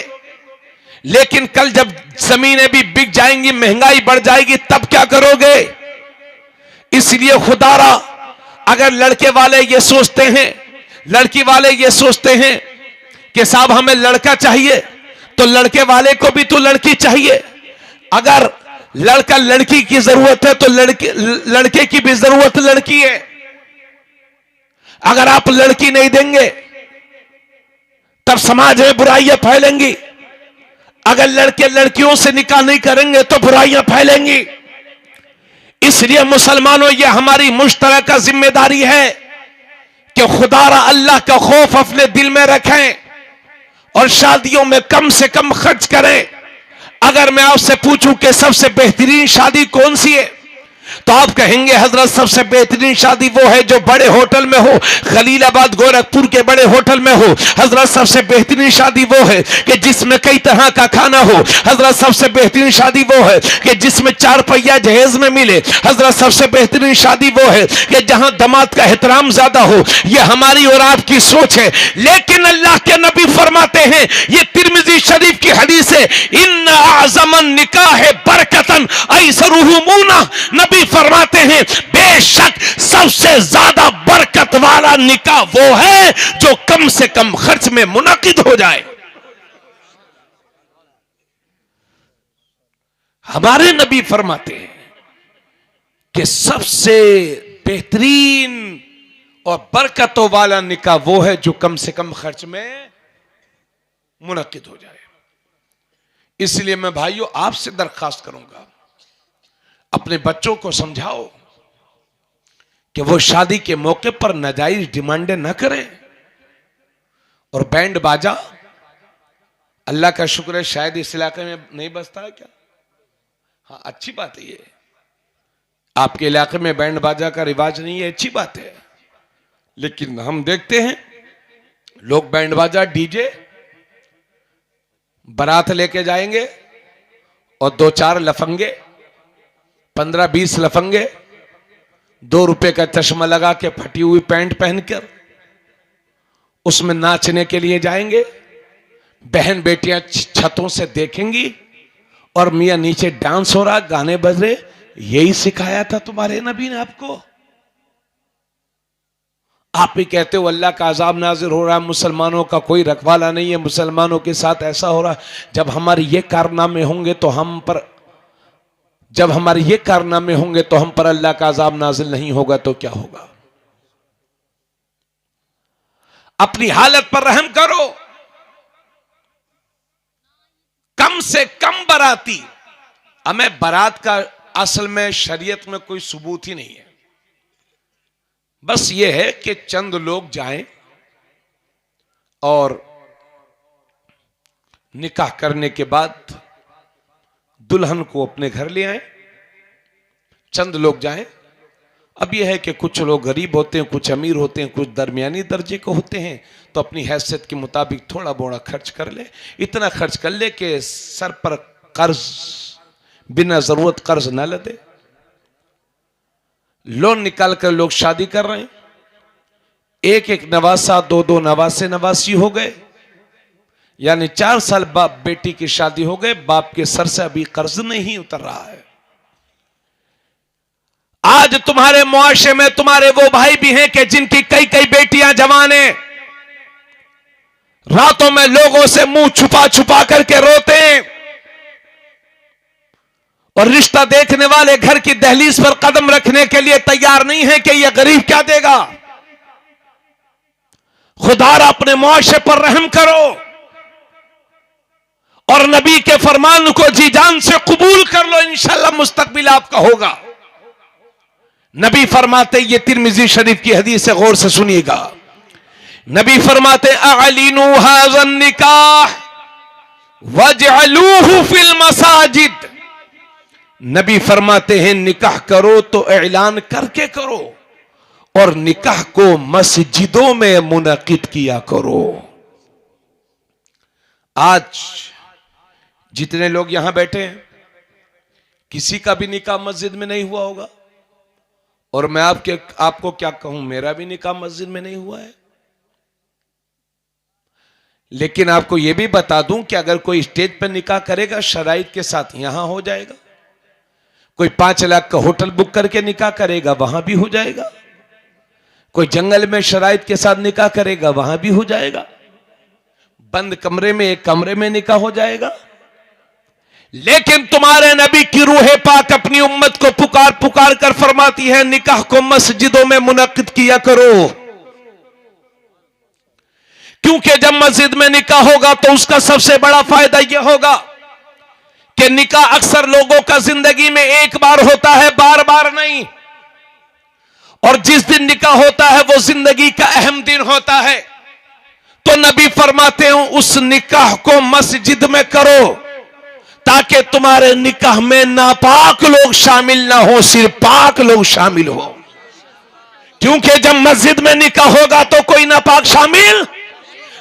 लेकिन कल जब जमीनें भी बिक जाएंगी, महंगाई बढ़ जाएगी, तब क्या करोगे? इसलिए खुदारा, अगर लड़के वाले ये सोचते हैं, लड़की वाले ये सोचते हैं कि साहब हमें लड़का चाहिए, तो लड़के वाले को भी तो लड़की चाहिए। अगर लड़का लड़की की जरूरत है तो लड़के की भी जरूरत लड़की है। अगर आप लड़की नहीं देंगे तब समाज में बुराइयां फैलेंगी। अगर लड़के लड़कियों से निकाह नहीं करेंगे तो बुराइयां फैलेंगी। इसलिए मुसलमानों, यह हमारी मुश्तरका जिम्मेदारी है कि खुदारा अल्लाह का खौफ अपने दिल में रखें और शादियों में कम से कम खर्च करें। अगर मैं आपसे पूछूं कि सबसे बेहतरीन शादी कौन सी है, तो आप कहेंगे हजरत सबसे बेहतरीन शादी वो है जो बड़े होटल में हो, खलीलाबाद गोरखपुर के बड़े होटल में हो। हजरत सबसे बेहतरीन शादी वो है कि जिसमें कई तरह का खाना हो। हजरत सबसे बेहतरीन शादी वो है कि जिसमें 4 पहिया जहेज में मिले। हजरत सबसे बेहतरीन शादी वो है कि जहां दामाद का एहतराम ज्यादा हो। यह हमारी और आपकी सोच है, लेकिन अल्लाह के नबी फरमाते हैं, ये तिर्मिज़ी शरीफ की हदीस है, इन्ना आज़मन निकाह बरकतन ऐसरुहु मुना। नबी फरमाते हैं बेशक सबसे ज्यादा बरकत वाला निकाह वो है जो कम से कम खर्च में मुनाकिद हो जाए। हमारे नबी फरमाते हैं कि सबसे बेहतरीन और बरकतों वाला निकाह वो है जो कम से कम खर्च में मुनाकिद हो जाए। इसलिए मैं भाइयों आपसे दरखास्त करूंगा, अपने बच्चों को समझाओ कि वो शादी के मौके पर नाजायज डिमांडें न करें। और बैंड बाजा, अल्लाह का शुक्र है शायद इस इलाके में नहीं बजता है क्या? हाँ, अच्छी बात है। ये आपके इलाके में बैंड बाजा का रिवाज नहीं है, अच्छी बात है। लेकिन हम देखते हैं लोग बैंड बाजा डीजे बारात लेके जाएंगे और 2 4 लफंगे, 15 20 लफंगे 2 रुपए का चश्मा लगा के फटी हुई पैंट पहनकर उसमें नाचने के लिए जाएंगे। बहन बेटियां छतों से देखेंगी और मियां नीचे डांस हो रहा, गाने बज रहे। यही सिखाया था तुम्हारे नबी ने आपको? आप ही कहते हो अल्लाह का अजाब नाजिल हो रहा है, मुसलमानों का कोई रखवाला नहीं है, मुसलमानों के साथ ऐसा हो रहा है। जब हमारे ये कारनामे होंगे तो हम पर, जब हमारे ये कारनामे होंगे तो हम पर अल्लाह का अजाब नाजिल नहीं होगा तो क्या होगा? अपनी हालत पर रहम करो। कम से कम बाराती, हमें बारात का असल में शरीयत में कोई सबूत ही नहीं है। बस ये है कि चंद लोग जाएं और निकाह करने के बाद दुल्हन को अपने घर ले आए। चंद लोग जाएं। अब यह है कि कुछ लोग गरीब होते हैं, कुछ अमीर होते हैं, कुछ दरमियानी दर्जे के होते हैं, तो अपनी हैसियत के मुताबिक थोड़ा बोड़ा खर्च कर ले। इतना खर्च कर ले कि सर पर कर्ज, बिना जरूरत कर्ज न लदे। लोन निकाल कर लोग शादी कर रहे हैं। एक एक नवासा, 2 नवासे नवासी हो गए, यानी 4 साल बाप बेटी की शादी हो गए, बाप के सर से अभी कर्ज नहीं उतर रहा है। आज तुम्हारे मुआशरे में तुम्हारे वो भाई भी हैं कि जिनकी कई कई बेटियां जवान हैं, रातों में लोगों से मुंह छुपा छुपा करके रोते हैं। और रिश्ता देखने वाले घर की दहलीज पर कदम रखने के लिए तैयार नहीं है कि यह गरीब क्या देगा। खुदारा अपने मुआशरे पर रहम करो और नबी के फरमान को जी जान से कबूल कर लो, इंशाअल्लाह मुस्तकबिल आपका होगा। नबी फरमाते, ये तिरमिजी शरीफ की हदीस है, गौर से सुनिएगा। नबी फरमाते अअलिनु हाज़न निकाह वजअलूहु फिल मसाजिद। नबी फरमाते हैं निकाह करो तो ऐलान करके करो और निकाह को मस्जिदों में मुनक़िद किया करो। आज जितने लोग यहां बैठे हैं किसी का भी निकाह मस्जिद में नहीं हुआ होगा, और मैं आपको क्या कहूं, मेरा भी निकाह मस्जिद में नहीं हुआ है। लेकिन आपको यह भी बता दूं कि अगर कोई स्टेज पर निकाह करेगा शराइत के साथ यहां हो जाएगा, कोई 5 लाख का होटल बुक करके निकाह करेगा वहां भी हो जाएगा, कोई जंगल में शराइत के साथ निकाह करेगा वहां भी हो जाएगा, बंद कमरे में एक कमरे में निकाह हो जाएगा। लेकिन तुम्हारे नबी की रूह पाक अपनी उम्मत को पुकार पुकार कर फरमाती है निकाह को मस्जिदों में मुनक़िद किया करो, क्योंकि जब मस्जिद में निकाह होगा तो उसका सबसे बड़ा फायदा यह होगा कि निकाह अक्सर लोगों का जिंदगी में एक बार होता है, बार बार नहीं। और जिस दिन निकाह होता है वो जिंदगी का अहम दिन होता है। तो नबी फरमाते हैं उस निकाह को मस्जिद में करो ताकि तुम्हारे निकाह में नापाक लोग शामिल ना हो, सिर्फ पाक लोग शामिल हो। क्योंकि जब मस्जिद में निकाह होगा तो कोई नापाक शामिल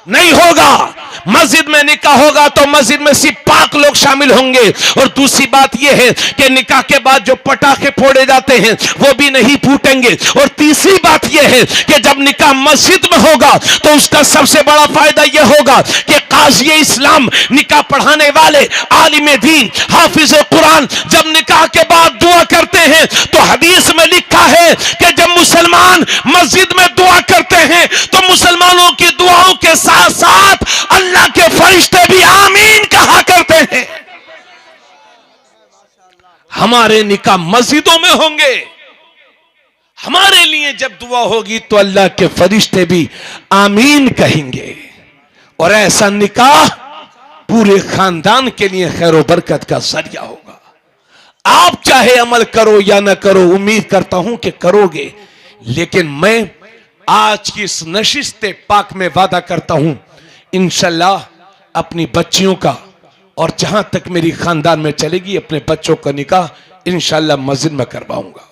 नहीं होगा। मस्जिद में निकाह होगा तो मस्जिद में सिर्फ पाक लोग शामिल होंगे। और दूसरी बात यह है कि निकाह के बाद जो पटाखे फोड़े जाते हैं वो भी नहीं फूटेंगे। और तीसरी बात यह है कि जब निकाह मस्जिद में होगा तो उसका सबसे बड़ा फायदा यह होगा कि काज़ी इस्लाम, निकाह पढ़ाने वाले, आलिम दीन, हाफिज कुरान जब निकाह के बाद दुआ करते हैं तो हदीस में लिखा है कि जब मुसलमान मस्जिद में दुआ करते हैं तो मुसलमानों की दुआओं के साथ साथ अल्लाह के फरिश्ते भी आमीन कहा करते हैं। हमारे निकाह मस्जिदों में होंगे, हमारे लिए जब दुआ होगी तो अल्लाह के फरिश्ते भी आमीन कहेंगे। और ऐसा निकाह पूरे खानदान के लिए खैर व बरकत का जरिया होगा। आप चाहे अमल करो या ना करो, उम्मीद करता हूं कि करोगे। लेकिन मैं आज की इस नशिस्ते पाक में वादा करता हूं इंशाअल्लाह अपनी बच्चियों का, और जहां तक मेरी खानदान में चलेगी अपने बच्चों का निकाह इंशाअल्लाह मस्जिद में करवाऊंगा।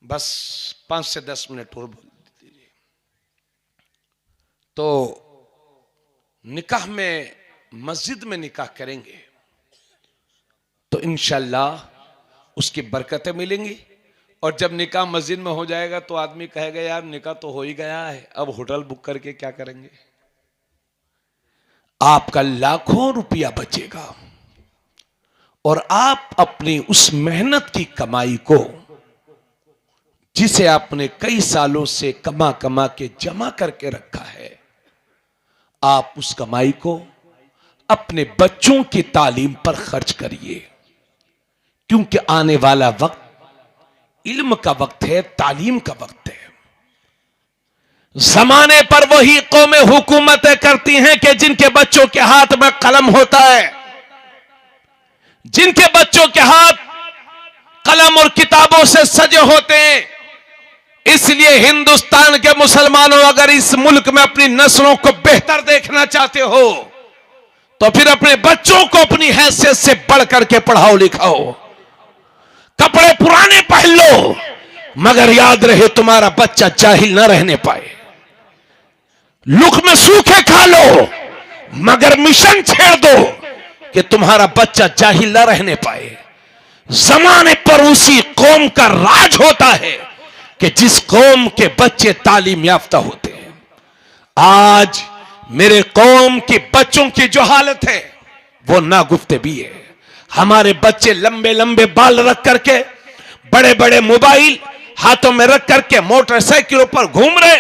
बस 5 से 10 मिनट और बोल दीजिए। तो निकाह में मस्जिद में निकाह करेंगे तो इंशाअल्लाह उसकी बरकतें मिलेंगी। और जब निकाह मस्जिद में हो जाएगा तो आदमी कहेगा यार निकाह तो हो ही गया है, अब होटल बुक करके क्या करेंगे। आपका लाखों रुपया बचेगा और आप अपनी उस मेहनत की कमाई को, जिसे आपने कई सालों से कमा कमा के जमा करके रखा है, आप उस कमाई को अपने बच्चों की तालीम पर खर्च करिए। क्योंकि आने वाला वक्त इल्म का वक्त है, तालीम का वक्त है। जमाने पर वही कौमें हुकूमतें करती हैं कि जिनके बच्चों के हाथ में कलम होता है, जिनके बच्चों के हाथ कलम और किताबों से सजे होते हैं। इसलिए हिंदुस्तान के मुसलमानों, अगर इस मुल्क में अपनी नस्लों को बेहतर देखना चाहते हो तो फिर अपने बच्चों को अपनी हैसियत से बढ़ करके पढ़ाओ लिखाओ। कपड़े पुराने पहन लो मगर याद रहे तुम्हारा बच्चा जाहिल ना रहने पाए। लुक में सूखे खा लो मगर मिशन छेड़ दो कि तुम्हारा बच्चा जाहिल ना रहने पाए। जमाने पर उसी कौम का राज होता है कि जिस कौम के बच्चे तालीम याफ्ता होते हैं। आज मेरे कौम के बच्चों की जो हालत है वो नागुफ्तगी है। हमारे बच्चे लंबे लंबे बाल रख करके, बड़े बड़े मोबाइल हाथों में रख करके मोटरसाइकिलों पर घूम रहे,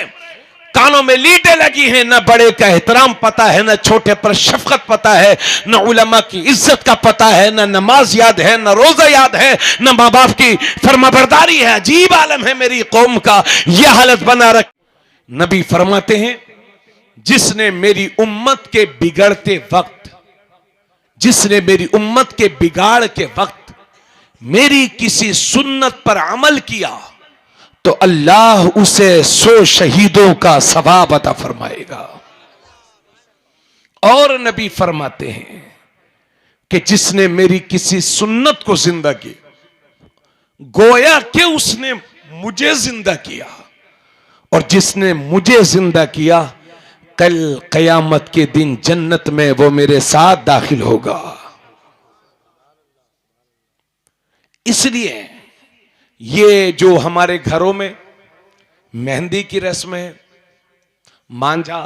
कानों में लीटें लगी हैं, न बड़े का एहतराम पता है, न छोटे पर शफकत पता है, न उलमा की इज्जत का पता है, न नमाज याद है, न रोजा याद है, न माँ बाप की फरमाबरदारी है। अजीब आलम है मेरी कौम का, यह हालत बना रख। नबी फरमाते हैं, जिसने मेरी उम्मत के बिगड़ते वक्त, जिसने मेरी उम्मत के बिगाड़ के वक्त मेरी किसी सुन्नत पर अमल किया तो अल्लाह उसे 100 शहीदों का सवाब अता फरमाएगा। और नबी फरमाते हैं कि जिसने मेरी किसी सुन्नत को जिंदा की, गोया कि उसने मुझे जिंदा किया, और जिसने मुझे जिंदा किया कल कयामत के दिन जन्नत में वो मेरे साथ दाखिल होगा। इसलिए ये जो हमारे घरों में मेहंदी की रस्म है, मांझा,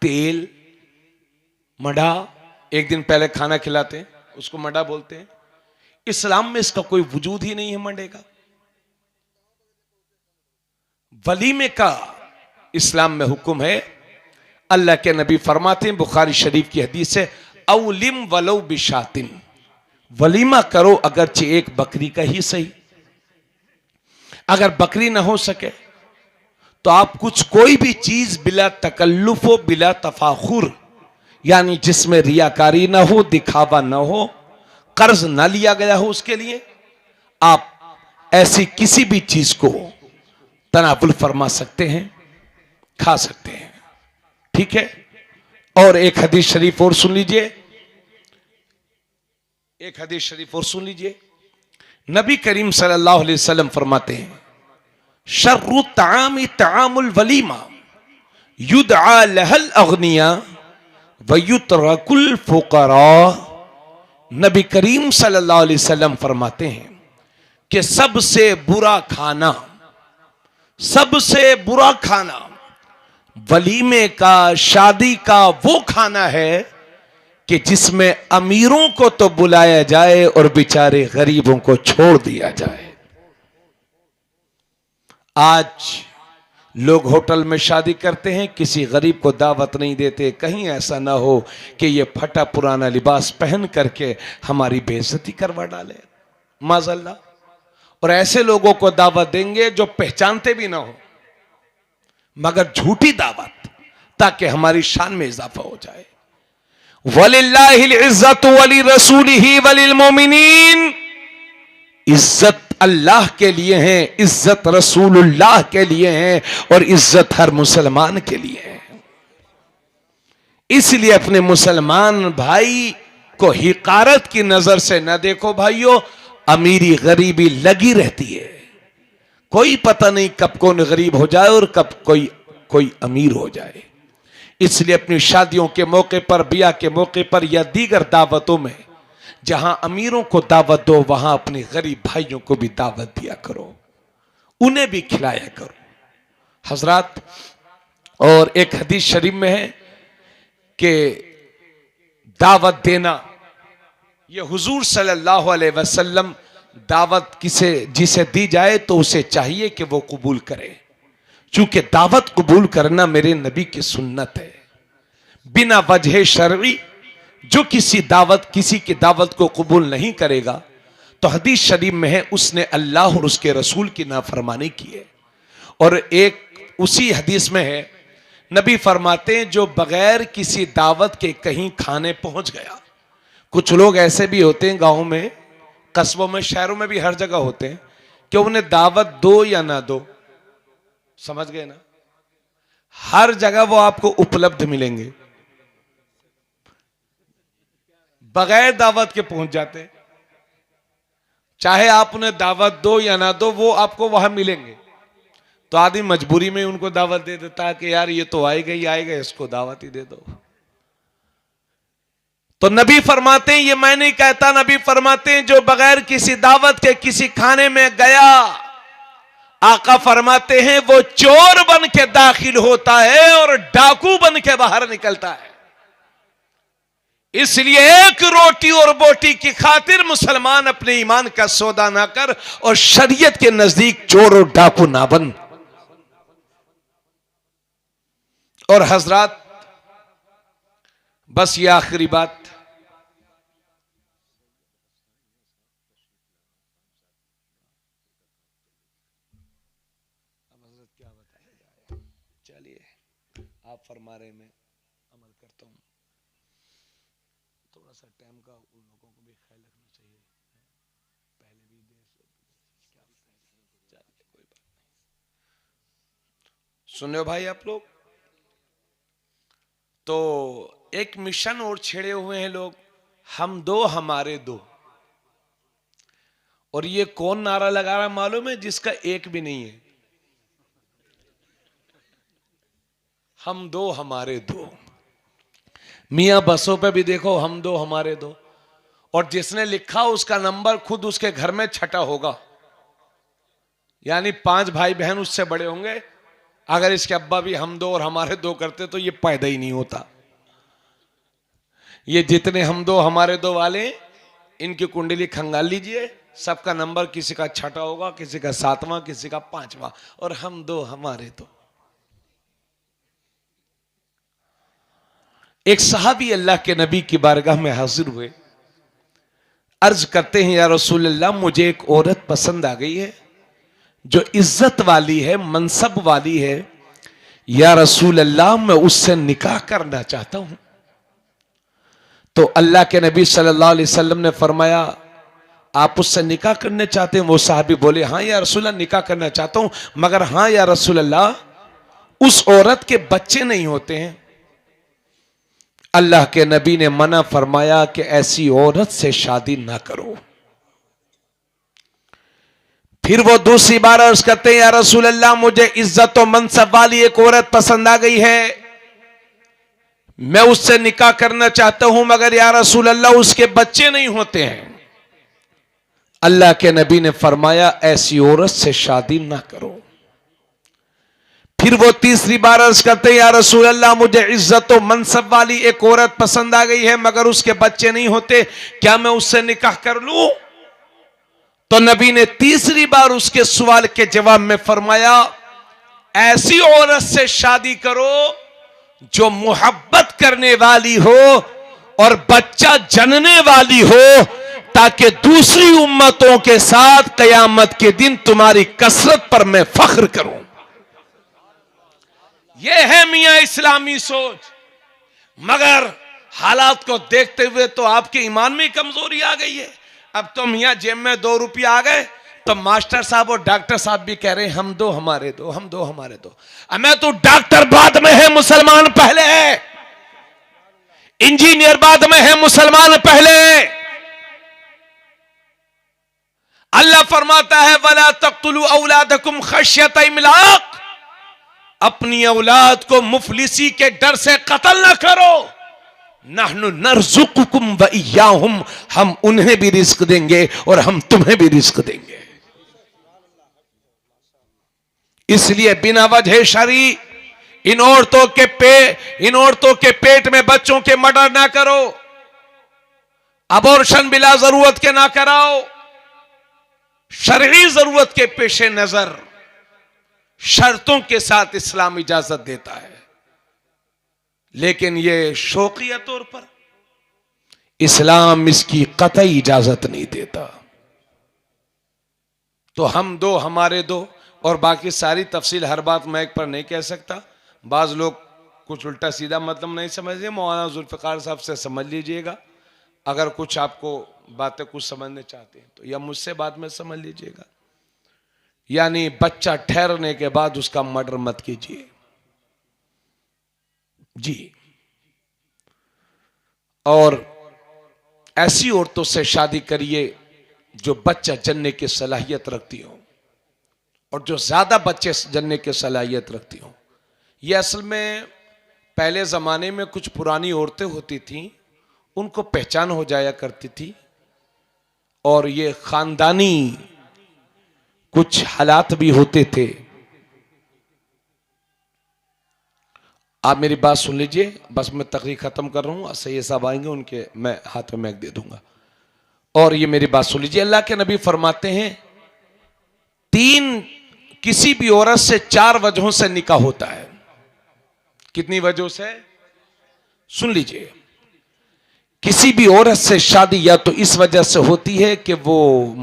तेल, मढ़ा, एक दिन पहले खाना खिलाते हैं उसको मढ़ा बोलते हैं। इस्लाम में इसका कोई वजूद ही नहीं है मढ़े का। वलीमे का इस्लाम में हुक्म है। अल्लाह के नबी फरमाते हैं, बुखारी शरीफ की हदीस है, औलिम वलो बिशातिन, वलीमा करो अगरचे एक बकरी का ही सही। अगर बकरी ना हो सके तो आप कुछ कोई भी चीज बिला तकल्लुफ हो, बिला तफाखुर, यानी जिसमें रियाकारी ना हो, दिखावा ना हो, कर्ज ना लिया गया हो, उसके लिए आप ऐसी किसी भी चीज को तनावुल फरमा सकते हैं, खा सकते हैं। ठीक है। और एक हदीस शरीफ और सुन लीजिए, एक हदीस शरीफ और सुन लीजिए। नबी करीम सल्लल्लाहु अलैहि वसल्लम फरमाते हैं, शर्रु तामी तामुल वलीमा युदआ लहल अगनिया व युतरकुल फुकरा। नबी करीम सल्लल्लाहु अलैहि वसल्लम फरमाते हैं कि सबसे बुरा खाना, सबसे बुरा खाना वलीमे का, शादी का वो खाना है कि जिसमें अमीरों को तो बुलाया जाए और बेचारे गरीबों को छोड़ दिया जाए। आज लोग होटल में शादी करते हैं, किसी गरीब को दावत नहीं देते, कहीं ऐसा ना हो कि ये फटा पुराना लिबास पहन करके हमारी बेइज्जती करवा डाले, माज़अल्लाह। और ऐसे लोगों को दावत देंगे जो पहचानते भी ना हो, मगर झूठी दावत, ताकि हमारी शान में इजाफा हो जाए। वलिल्लाहिल इज्जतु वली रसूलिही वलिल मोमिनीन, इज्जत अल्लाह के लिए है, इज्जत रसूलुल्लाह के लिए है, और इज्जत हर मुसलमान के लिए है। इसलिए अपने मुसलमान भाई को हिकारत की नजर से न देखो भाइयों। अमीरी गरीबी लगी रहती है, कोई पता नहीं कब कौन गरीब हो जाए और कब कोई अमीर हो जाए। इसलिए अपनी शादियों के मौके पर, बिया के मौके पर या दीगर दावतों में जहां अमीरों को दावत दो, वहां अपने गरीब भाइयों को भी दावत दिया करो, उन्हें भी खिलाया करो हजरात। और एक हदीस शरीफ में है कि दावत देना, यह हुजूर सल्लल्लाहु अलैहि वसल्लम, दावत जिसे दी जाए तो उसे चाहिए कि वो कबूल करे, चूंकि दावत कबूल करना मेरे नबी की सुन्नत है। बिना वजह शरई जो किसी की दावत को कबूल नहीं करेगा तो हदीस शरीफ में है उसने अल्लाह और उसके रसूल की नाफरमानी की है। और एक उसी हदीस में है, नबी फरमाते हैं जो बगैर किसी दावत के कहीं खाने पहुंच गया। कुछ लोग ऐसे भी होते हैं गांवों में, कस्बों में, शहरों में भी हर जगह होते हैं कि उन्हें दावत दो या ना दो, समझ गए ना, हर जगह वो आपको उपलब्ध मिलेंगे, बगैर दावत के पहुंच जाते हैं। चाहे आप उन्हें दावत दो या ना दो, वो आपको वहां मिलेंगे। तो आदमी मजबूरी में उनको दावत दे देता है कि यार ये तो आएगा, इसको दावत ही दे दो। तो नबी फरमाते हैं, ये मैं नहीं कहता, नबी फरमाते हैं जो बगैर किसी दावत के किसी खाने में गया, आका फरमाते हैं वो चोर बन के दाखिल होता है और डाकू बन के बाहर निकलता है। इसलिए एक रोटी और बोटी की खातिर मुसलमान अपने ईमान का सौदा ना कर और शरीयत के नजदीक चोर और डाकू ना बन। और हजरात, बस ये आखिरी बात, चलिए आप फरमा रहे, मैं अमल करता हूं। थोड़ा सा टाइम का उन लोगों को भी ख्याल रखना चाहिए, पहले भी देर से क्या चलिए कोई बात नहीं। सुन रहे हो भाई आप लोग? तो एक मिशन और छेड़े हुए हैं लोग, हम दो हमारे दो। और ये कौन नारा लगा रहा है मालूम है? जिसका एक भी नहीं है। हम दो हमारे दो। मियां बसों पे भी देखो हम दो हमारे दो, और जिसने लिखा उसका नंबर खुद उसके घर में छठा होगा, यानी 5 भाई बहन उससे बड़े होंगे। अगर इसके अब्बा भी हम दो और हमारे दो करते तो ये पैदा ही नहीं होता। ये जितने हम दो हमारे दो वाले, इनकी कुंडली खंगाल लीजिए, सबका नंबर किसी का छठा होगा, किसी का 7वां, किसी का 5वां, और हम दो हमारे दो। एक सहाबी अल्लाह के नबी की बारगाह में हाजिर हुए, अर्ज करते हैं या रसूल अल्लाह, मुझे एक औरत पसंद आ गई है जो इज्जत वाली है, मनसब वाली है। या रसूल अल्लाह, मैं उससे निकाह करना चाहता हूं। तो अल्लाह के नबी सल्लल्लाहु अलैहि वसल्लम ने फरमाया, आप उससे निकाह करने चाहते हैं? वो साहबी बोले, हाँ या रसूल अल्लाह, निकाह करना चाहता हूं, मगर हाँ या रसूल अल्लाह, उस औरत के बच्चे नहीं होते हैं। अल्लाह के नबी ने मना फरमाया कि ऐसी औरत से शादी ना करो। फिर वो दूसरी बार अर्ज करते हैं, या रसूल अल्लाह, मुझे इज्जत और मनसब वाली एक औरत पसंद आ गई है, मैं उससे निकाह करना चाहता हूं, मगर या रसूल अल्लाह, उसके बच्चे नहीं होते हैं। अल्लाह के नबी ने फरमाया, ऐसी औरत से शादी ना करो। फिर वो तीसरी बार अर्ज करते हैं, या रसूल अल्लाह, मुझे इज्जत और मनसब वाली एक औरत पसंद आ गई है, मगर उसके बच्चे नहीं होते, क्या मैं उससे निकाह कर लूं? तो नबी ने तीसरी बार उसके सवाल के जवाब में फरमाया, ऐसी औरत से शादी करो जो मोहब्बत करने वाली हो और बच्चा जनने वाली हो, ताकि दूसरी उम्मतों के साथ कयामत के दिन तुम्हारी कसरत पर मैं फख्र करूं। यह है मियां इस्लामी सोच। मगर हालात को देखते हुए तो आपके ईमान में कमजोरी आ गई है। अब तो मियां जेब में 2 रुपये आ गए तो मास्टर साहब और डॉक्टर साहब भी कह रहे हैं, हम दो हमारे दो, हम दो हमारे दो। मैं तो डॉक्टर बाद में है, मुसलमान पहले है। इंजीनियर बाद में है, मुसलमान पहले है। अल्लाह फरमाता है, वला तक़्तुलू औलादकुम खश्यत इमलाक, अपनी औलाद को मुफलिसी के डर से कत्ल न करो। नहनु नरज़ुकुकुम व इय्याहुम, हम उन्हें भी रिस्क देंगे और हम तुम्हें भी रिस्क देंगे। इसलिए बिना वजह शरी इन औरतों के पेट में बच्चों के मर्डर ना करो, अबॉर्शन बिला जरूरत के ना कराओ। शरई जरूरत के पेशे नजर शर्तों के साथ इस्लाम इजाजत देता है, लेकिन यह शौकिया तौर पर इस्लाम इसकी कतई इजाजत नहीं देता। तो हम दो हमारे दो, और बाकी सारी तफसील हर बात मैं एक पर नहीं कह सकता। बाज लोग कुछ उल्टा सीधा मतलब नहीं समझे, मौलाना जुल्फिकार साहब से समझ लीजिएगा। अगर कुछ आपको बातें कुछ समझने चाहते हैं तो, या मुझसे बाद में समझ लीजिएगा। यानी बच्चा ठहरने के बाद उसका मर्डर मत कीजिए जी। और ऐसी औरतों से शादी करिए जो बच्चा जनने की सलाहियत रखती हो, और जो ज्यादा बच्चे जनने की सलाहियत रखती हो। यह असल में पहले जमाने में कुछ पुरानी औरतें होती थीं, उनको पहचान हो जाया करती थी, और ये खानदानी कुछ हालात भी होते थे। आप मेरी बात सुन लीजिए, बस मैं तकरीर खत्म कर रहा हूं। सैयद साहब आएंगे, उनके मैं हाथ में मैक दे दूंगा। और ये मेरी बात सुन लीजिए, अल्लाह के नबी फरमाते हैं किसी भी औरत से 4 वजहों से निकाह होता है। कितनी वजहों से? सुन लीजिए, किसी भी औरत से शादी या तो इस वजह से होती है कि वो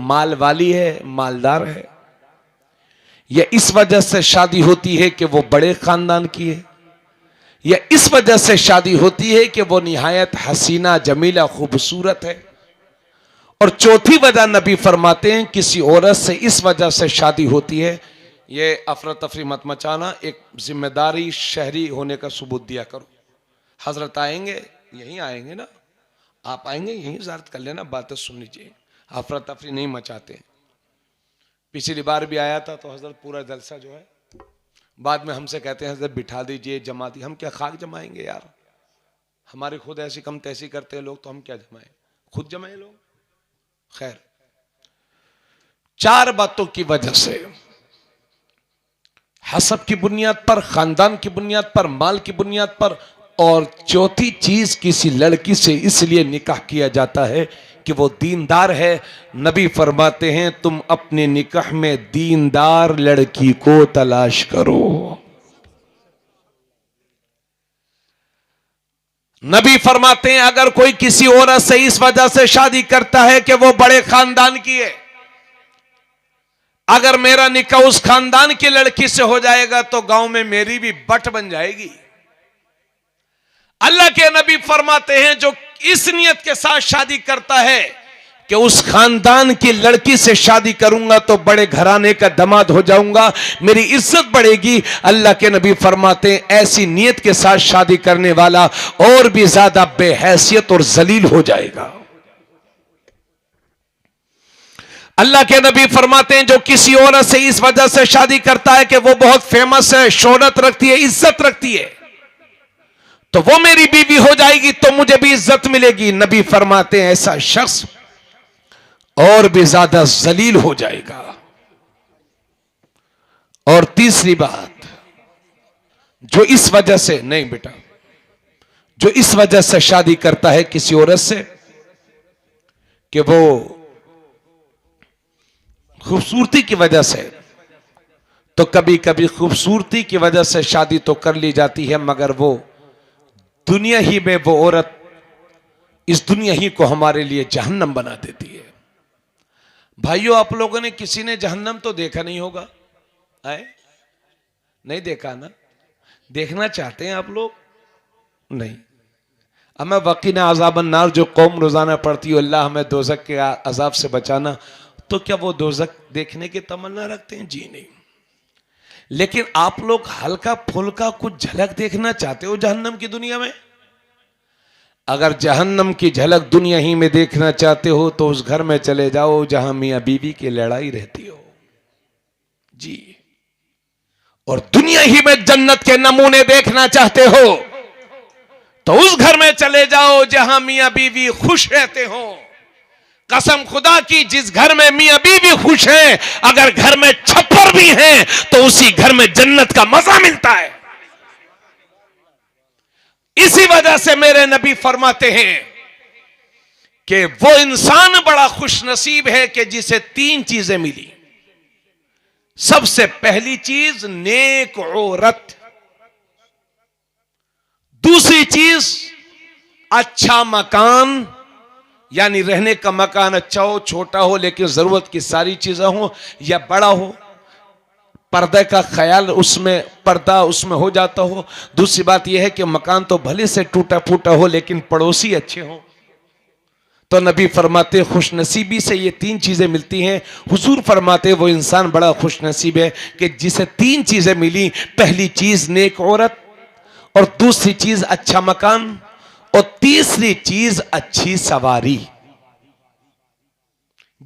माल वाली है, मालदार है, या इस वजह से शादी होती है कि वो बड़े खानदान की है, या इस वजह से शादी होती है कि वो निहायत हसीना जमीला खूबसूरत है, और चौथी वजह नबी फरमाते हैं किसी औरत से इस वजह से शादी होती है। ये अफरा तफरी मत मचाना, एक जिम्मेदारी शहरी होने का सबूत दिया करो। हजरत आएंगे, यहीं आएंगे ना, आप आएंगे यहीं ज़ारत कर लेना, बातें सुन लीजिए, अफरा तफरी नहीं मचाते। पिछली बार भी आया था तो हजरत पूरा जलसा जो है बाद में हमसे कहते हैं हजरत बिठा दीजिए, जमा दीजिए। हम क्या खाक जमाएंगे यार, हमारे खुद ऐसी कम तैसी करते हैं लोग, तो हम क्या जमाएं, खुद जमाए लोग। खैर, 4 बातों की वजह से, हसब की बुनियाद पर, खानदान की बुनियाद पर, माल की बुनियाद पर, और चौथी चीज किसी लड़की से इसलिए निकाह किया जाता है कि वो दीनदार है। नबी फरमाते हैं तुम अपने निकाह में दीनदार लड़की को तलाश करो। नबी फरमाते हैं अगर कोई किसी औरत से इस वजह से शादी करता है कि वो बड़े खानदान की है, अगर मेरा निकाह उस खानदान की लड़की से हो जाएगा तो गांव में मेरी भी बट बन जाएगी। अल्लाह के नबी फरमाते हैं जो इस नियत के साथ शादी करता है कि उस खानदान की लड़की से शादी करूंगा तो बड़े घराने का दामाद हो जाऊंगा, मेरी इज्जत बढ़ेगी, अल्लाह के नबी फरमाते हैं ऐसी नियत के साथ शादी करने वाला और भी ज्यादा बेहैसियत और जलील हो जाएगा। अल्लाह के नबी फरमाते हैं जो किसी औरत से इस वजह से शादी करता है कि वो बहुत फेमस है, शोहरत रखती है, इज्जत रखती है, तो वो मेरी बीवी हो जाएगी तो मुझे भी इज्जत मिलेगी, नबी फरमाते हैं ऐसा शख्स और भी ज्यादा जलील हो जाएगा। और तीसरी बात, जो इस वजह से, नहीं बेटा, जो इस वजह से शादी करता है किसी औरत से कि वो खूबसूरती की वजह से, तो कभी कभी खूबसूरती की वजह से शादी तो कर ली जाती है, मगर वो दुनिया ही में वो औरत इस दुनिया ही को हमारे लिए जहन्नम बना देती है। भाइयों, आप लोगों ने किसी ने जहन्नम तो देखा नहीं होगा, आए नहीं देखा ना? देखना चाहते हैं आप लोग? नहीं। हमें वकीना अज़ाबन नार जो कौम रोजाना पढ़ती है अल्लाह हमें दोज़ख के अजाब से बचाना, तो क्या वो दोज़ख देखने की तमन्ना रखते हैं? जी नहीं। लेकिन आप लोग हल्का फुल्का कुछ झलक देखना चाहते हो जहन्नम की दुनिया में? अगर जहन्नम की झलक दुनिया ही में देखना चाहते हो तो उस घर में चले जाओ जहां मियां बीवी की लड़ाई रहती हो। जी। और दुनिया ही में जन्नत के नमूने देखना चाहते हो तो उस घर में चले जाओ जहां मियां बीवी खुश रहते हो। कसम खुदा की, जिस घर में मियां बीवी खुश हैं, अगर घर में छप्पर भी हैं तो उसी घर में जन्नत का मजा मिलता है। इसी वजह से मेरे नबी फरमाते हैं कि वो इंसान बड़ा खुशनसीब है कि जिसे 3 चीजें मिली। सबसे पहली चीज नेक औरत, दूसरी चीज अच्छा मकान, यानी रहने का मकान अच्छा हो, छोटा हो लेकिन जरूरत की सारी चीजें हो, या बड़ा हो, पर्दे का ख्याल उसमें, पर्दा उसमें हो जाता हो। दूसरी बात यह है कि मकान तो भले से टूटा फूटा हो लेकिन पड़ोसी अच्छे हों। तो नबी फरमाते खुशनसीबी से ये 3 चीजें मिलती हैं। हुजूर फरमाते वो इंसान बड़ा खुशनसीब है कि जिसे 3 चीजें मिली। पहली चीज नेक औरत, और दूसरी चीज अच्छा मकान, और तीसरी चीज अच्छी सवारी।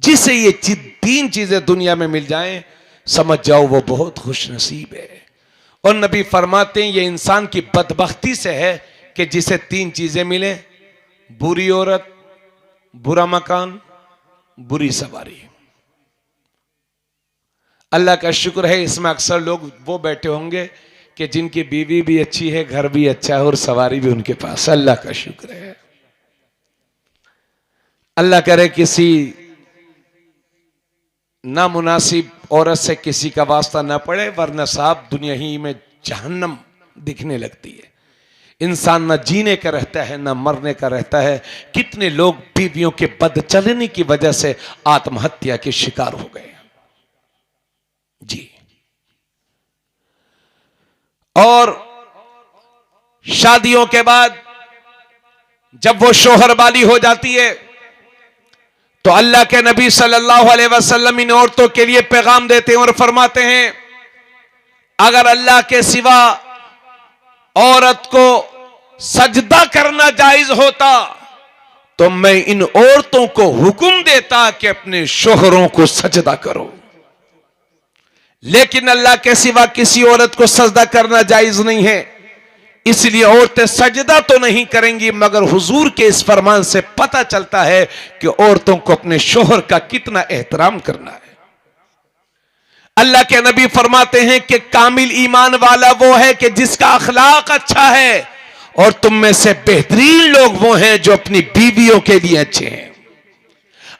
जिसे ये 3 चीजें दुनिया में मिल जाएं, समझ जाओ वो बहुत खुशनसीब है। और नबी फरमाते हैं ये इंसान की बदबख्ती से है कि जिसे 3 चीजें मिले, बुरी औरत, बुरा मकान, बुरी सवारी। अल्लाह का शुक्र है इसमें अक्सर लोग वो बैठे होंगे कि जिनकी बीवी भी अच्छी है, घर भी अच्छा है और सवारी भी उनके पास। अल्लाह का शुक्र है। अल्लाह करे किसी नामुनासिब औरत से किसी का वास्ता ना पड़े, वरना साहब दुनिया ही में जहन्नम दिखने लगती है। इंसान ना जीने का रहता है ना मरने का रहता है। कितने लोग बीवियों के बदचलने की वजह से आत्महत्या के शिकार हो गए जी। और शादियों के बाद जब वो शोहर वाली हो जाती है तो अल्लाह के नबी सल्लल्लाहु अलैहि वसल्लम इन औरतों के लिए पैगाम देते हैं और फरमाते हैं, अगर अल्लाह के सिवा औरत को सजदा करना जायज होता तो मैं इन औरतों को हुक्म देता कि अपने शोहरों को सजदा करो। लेकिन अल्लाह के सिवा किसी औरत को सजदा करना जायज नहीं है, इसलिए औरतें सजदा तो नहीं करेंगी, मगर हुजूर के इस फरमान से पता चलता है कि औरतों को अपने शोहर का कितना एहतराम करना है। अल्लाह के नबी फरमाते हैं कि कामिल ईमान वाला वो है कि जिसका अखलाक अच्छा है, और तुम में से बेहतरीन लोग वो हैं जो अपनी बीवियों के लिए अच्छे हैं।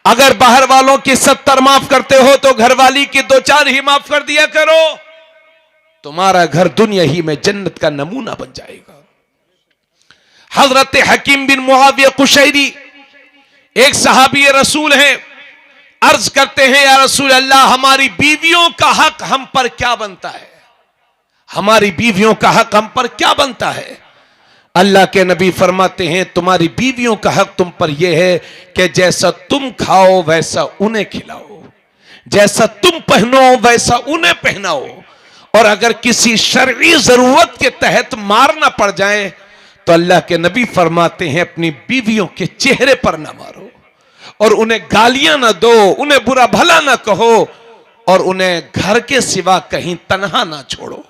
अगर बाहर वालों की 70 माफ करते हो तो घरवाली की 2-4 ही माफ कर दिया करो, तुम्हारा घर दुनिया ही में जन्नत का नमूना बन जाएगा। हजरत हकीम बिन मुआविया कुशैरी एक सहाबी रसूल हैं, अर्ज करते हैं, या रसूल अल्लाह, हमारी बीवियों का हक हम पर क्या बनता है? हमारी बीवियों का हक हम पर क्या बनता है? अल्लाह के नबी फरमाते हैं, तुम्हारी बीवियों का हक तुम पर यह है कि जैसा तुम खाओ वैसा उन्हें खिलाओ, जैसा तुम पहनो वैसा उन्हें पहनाओ, और अगर किसी शरई जरूरत के तहत मारना पड़ जाए तो अल्लाह के नबी फरमाते हैं, अपनी बीवियों के चेहरे पर ना मारो, और उन्हें गालियां ना दो, उन्हें बुरा भला ना कहो, और उन्हें घर के सिवा कहीं तन्हा ना छोड़ो।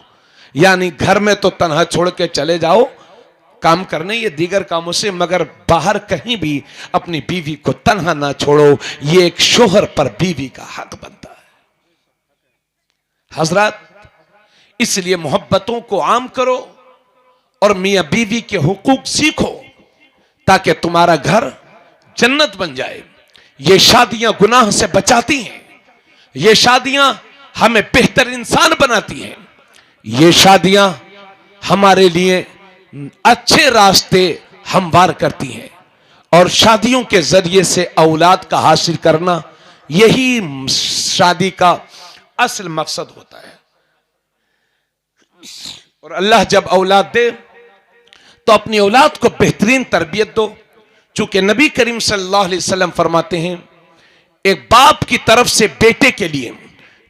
यानी घर में तो तन्हा छोड़ के चले जाओ काम करने ये दीगर कामों से, मगर बाहर कहीं भी अपनी बीवी को तन्हा ना छोड़ो। ये एक शोहर पर बीवी का हक बनता है। हजरत, इसलिए मोहब्बतों को आम करो और मियां बीवी के हुकूक सीखो ताकि तुम्हारा घर जन्नत बन जाए। ये शादियां गुनाह से बचाती हैं, ये शादियां हमें बेहतर इंसान बनाती हैं, ये शादियां हमारे लिए अच्छे रास्ते हमवार करती हैं, और शादियों के जरिए से औलाद का हासिल करना यही शादी का असल मकसद होता है। और अल्लाह जब औलाद दे तो अपनी औलाद को बेहतरीन तरबियत दो, चूंकि नबी करीम सल्लल्लाहु अलैहि वसल्लम फरमाते हैं, एक बाप की तरफ से बेटे के लिए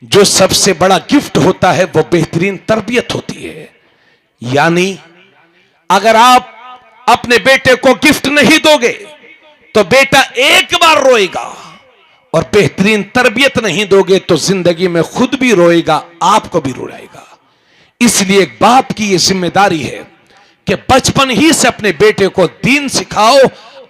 जो सबसे बड़ा गिफ्ट होता है वो बेहतरीन तरबियत होती है। यानी अगर आप अपने बेटे को गिफ्ट नहीं दोगे तो बेटा एक बार रोएगा, और बेहतरीन तरबियत नहीं दोगे तो जिंदगी में खुद भी रोएगा, आपको भी रुलाएगा। इसलिए एक बाप की यह जिम्मेदारी है कि बचपन ही से अपने बेटे को दीन सिखाओ,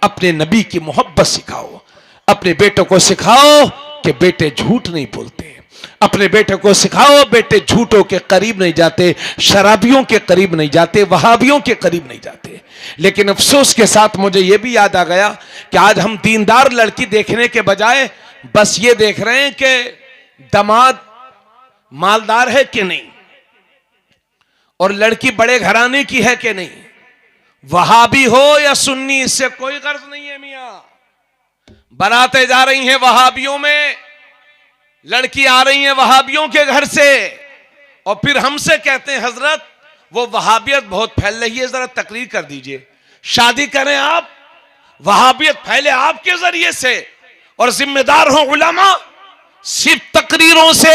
अपने नबी की मोहब्बत सिखाओ। अपने बेटों को सिखाओ कि बेटे झूठ नहीं बोलते, अपने बेटे को सिखाओ बेटे झूठों के करीब नहीं जाते, शराबियों के करीब नहीं जाते, वहाबियों के करीब नहीं जाते। लेकिन अफसोस के साथ मुझे यह भी याद आ गया कि आज हम दीनदार लड़की देखने के बजाय बस ये देख रहे हैं कि दामाद मालदार है कि नहीं, और लड़की बड़े घराने की है कि नहीं, वहाबी हो या सुन्नी, इससे कोई गर्ज नहीं है। मियां बारातें जा रही हैं वहाबियों में, लड़की आ रही है वहाबियों के घर से, और फिर हमसे कहते हैं हजरत वो वहाबियत बहुत फैल रही है, जरा तकरीर कर दीजिए। शादी करें आप, वहाबियत फैले आपके जरिए से, और जिम्मेदार हो उलमा। सिर्फ तकरीरों से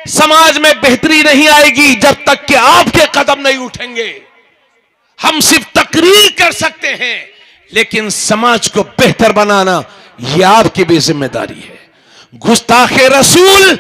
समाज में बेहतरी नहीं आएगी जब तक कि आपके कदम नहीं उठेंगे। हम सिर्फ तकरीर कर सकते हैं, लेकिन समाज को बेहतर बनाना यह आपकी भी जिम्मेदारी है। गुस्ताखे रसूल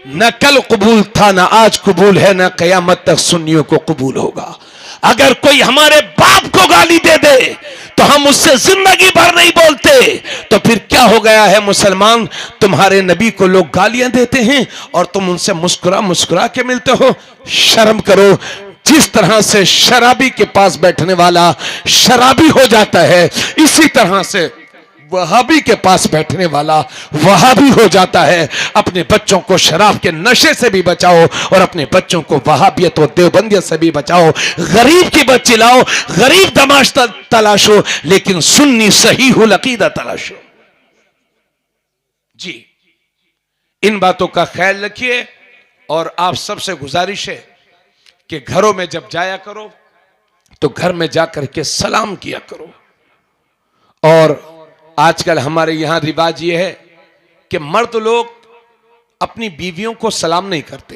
न कल कबूल था, न आज कबूल है, न कयामत तक सुन्नियों को कबूल होगा। अगर कोई हमारे बाप को गाली दे दे तो हम उससे जिंदगी भर नहीं बोलते। तो फिर क्या हो गया है मुसलमान, तुम्हारे नबी को लोग गालियां देते हैं और तुम उनसे मुस्कुरा मुस्कुरा के मिलते हो। शर्म करो। जिस तरह से शराबी के पास बैठने वाला शराबी हो जाता है, इसी तरह से वहाबी के पास बैठने वाला वहाबी हो जाता है। अपने बच्चों को शराब के नशे से भी बचाओ और अपने बच्चों को वहाबियत और देवबंदियत से भी बचाओ। गरीब की बच्ची लाओ, गरीब दमाश तलाशो, लेकिन सुन्नी सहीहुल अकीदा तलाशो। जी, इन बातों का ख्याल रखिए। और आप सबसे गुजारिश है कि घरों में जब जाया करो तो घर में जाकर के सलाम किया करो। और आजकल हमारे यहां रिवाज ये है कि मर्द लोग अपनी बीवियों को सलाम नहीं करते।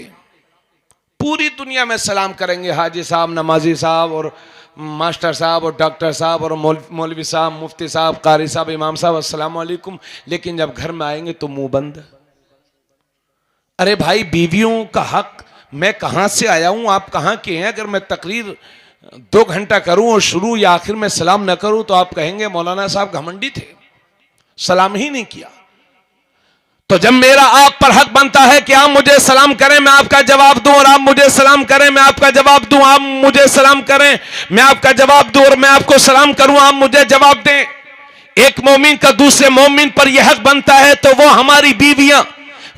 पूरी दुनिया में सलाम करेंगे, हाजी साहब, नमाजी साहब और मास्टर साहब और डॉक्टर साहब और मौलवी साहब, मुफ्ती साहब, कारी साहब, इमाम साहब, अस्सलाम वालेकुम, लेकिन जब घर में आएंगे तो मुंह बंद। अरे भाई, बीवियों का हक, मैं कहां से आया हूं, आप कहां के हैं? अगर मैं तकरीर 2 घंटा करूं और शुरू या आखिर में सलाम न करूं तो आप कहेंगे मौलाना साहब घमंडी थे, सलाम ही नहीं किया। तो जब मेरा आप पर हक बनता है कि आप मुझे सलाम करें, मैं आपका जवाब दूं, और आप मुझे सलाम करें, मैं आपका जवाब दूं, आप मुझे सलाम करें, मैं आपका जवाब दूं, और मैं आपको सलाम करूं, आप मुझे जवाब दें। एक मोमिन का दूसरे मोमिन पर यह हक बनता है, तो वो हमारी बीवियां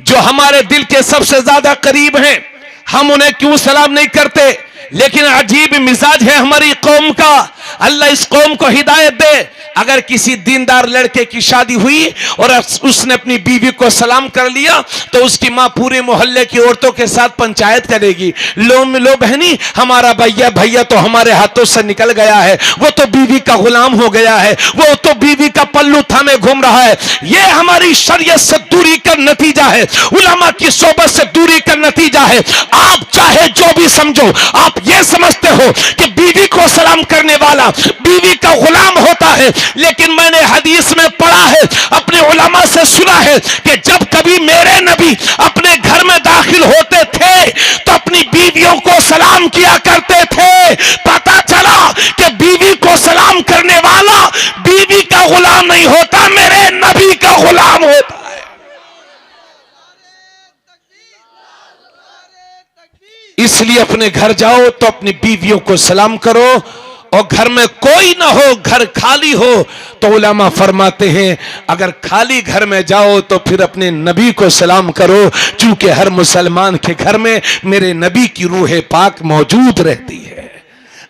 जो हमारे दिल के सबसे ज्यादा करीब हैं, हम उन्हें क्यों सलाम नहीं करते? लेकिन अजीब मिजाज है हमारी कौम का। अल्लाह इस कौम को हिदायत दे। अगर किसी दीनदार लड़के की शादी हुई और उसने अपनी बीवी को सलाम कर लिया तो उसकी मां पूरे मोहल्ले की औरतों के साथ पंचायत करेगी, लो बहनी, हमारा भैया तो हमारे हाथों से निकल गया है, वो तो बीवी का गुलाम हो गया है, वो तो बीवी का पल्लू थामे घूम रहा है। ये हमारी शरीयत से दूरी का नतीजा है, उलमा की सोबत से दूरी का नतीजा है। आप चाहे जो भी समझो, आप ये समझते हो कि बीवी को सलाम करने वाला बीवी का गुलाम होता है, लेकिन मैंने हदीस में पढ़ा है, अपने उलमा से सुना है कि जब कभी मेरे नबी अपने घर में दाखिल होते थे तो अपनी बीवियों को सलाम किया करते थे। पता चला कि बीवी को सलाम करने वाला बीवी का गुलाम नहीं होता, मेरे नबी का गुलाम होता है। इसलिए अपने घर जाओ तो अपनी बीवियों को सलाम करो, और घर में कोई ना हो, घर खाली हो, तो उलमा फरमाते हैं अगर खाली घर में जाओ तो फिर अपने नबी को सलाम करो, चूंकि हर मुसलमान के घर में मेरे नबी की रूह पाक मौजूद रहती है।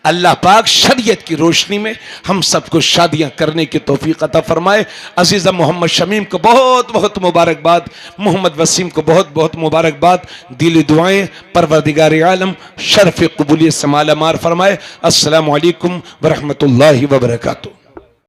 अल्लाह पाक शरीयत की रोशनी में हम सबको शादियां करने की तौफीक अता फरमाए। अजीज़ा मोहम्मद शमीम को बहुत बहुत मुबारकबाद, मोहम्मद वसीम को बहुत बहुत मुबारकबाद, दिली दुआएं, परवरदिगार आलम शरफ़ क़बूलियत से मालामाल फरमाए। अस्सलामु अलैकुम व रहमतुल्लाहि व बरकातुहू।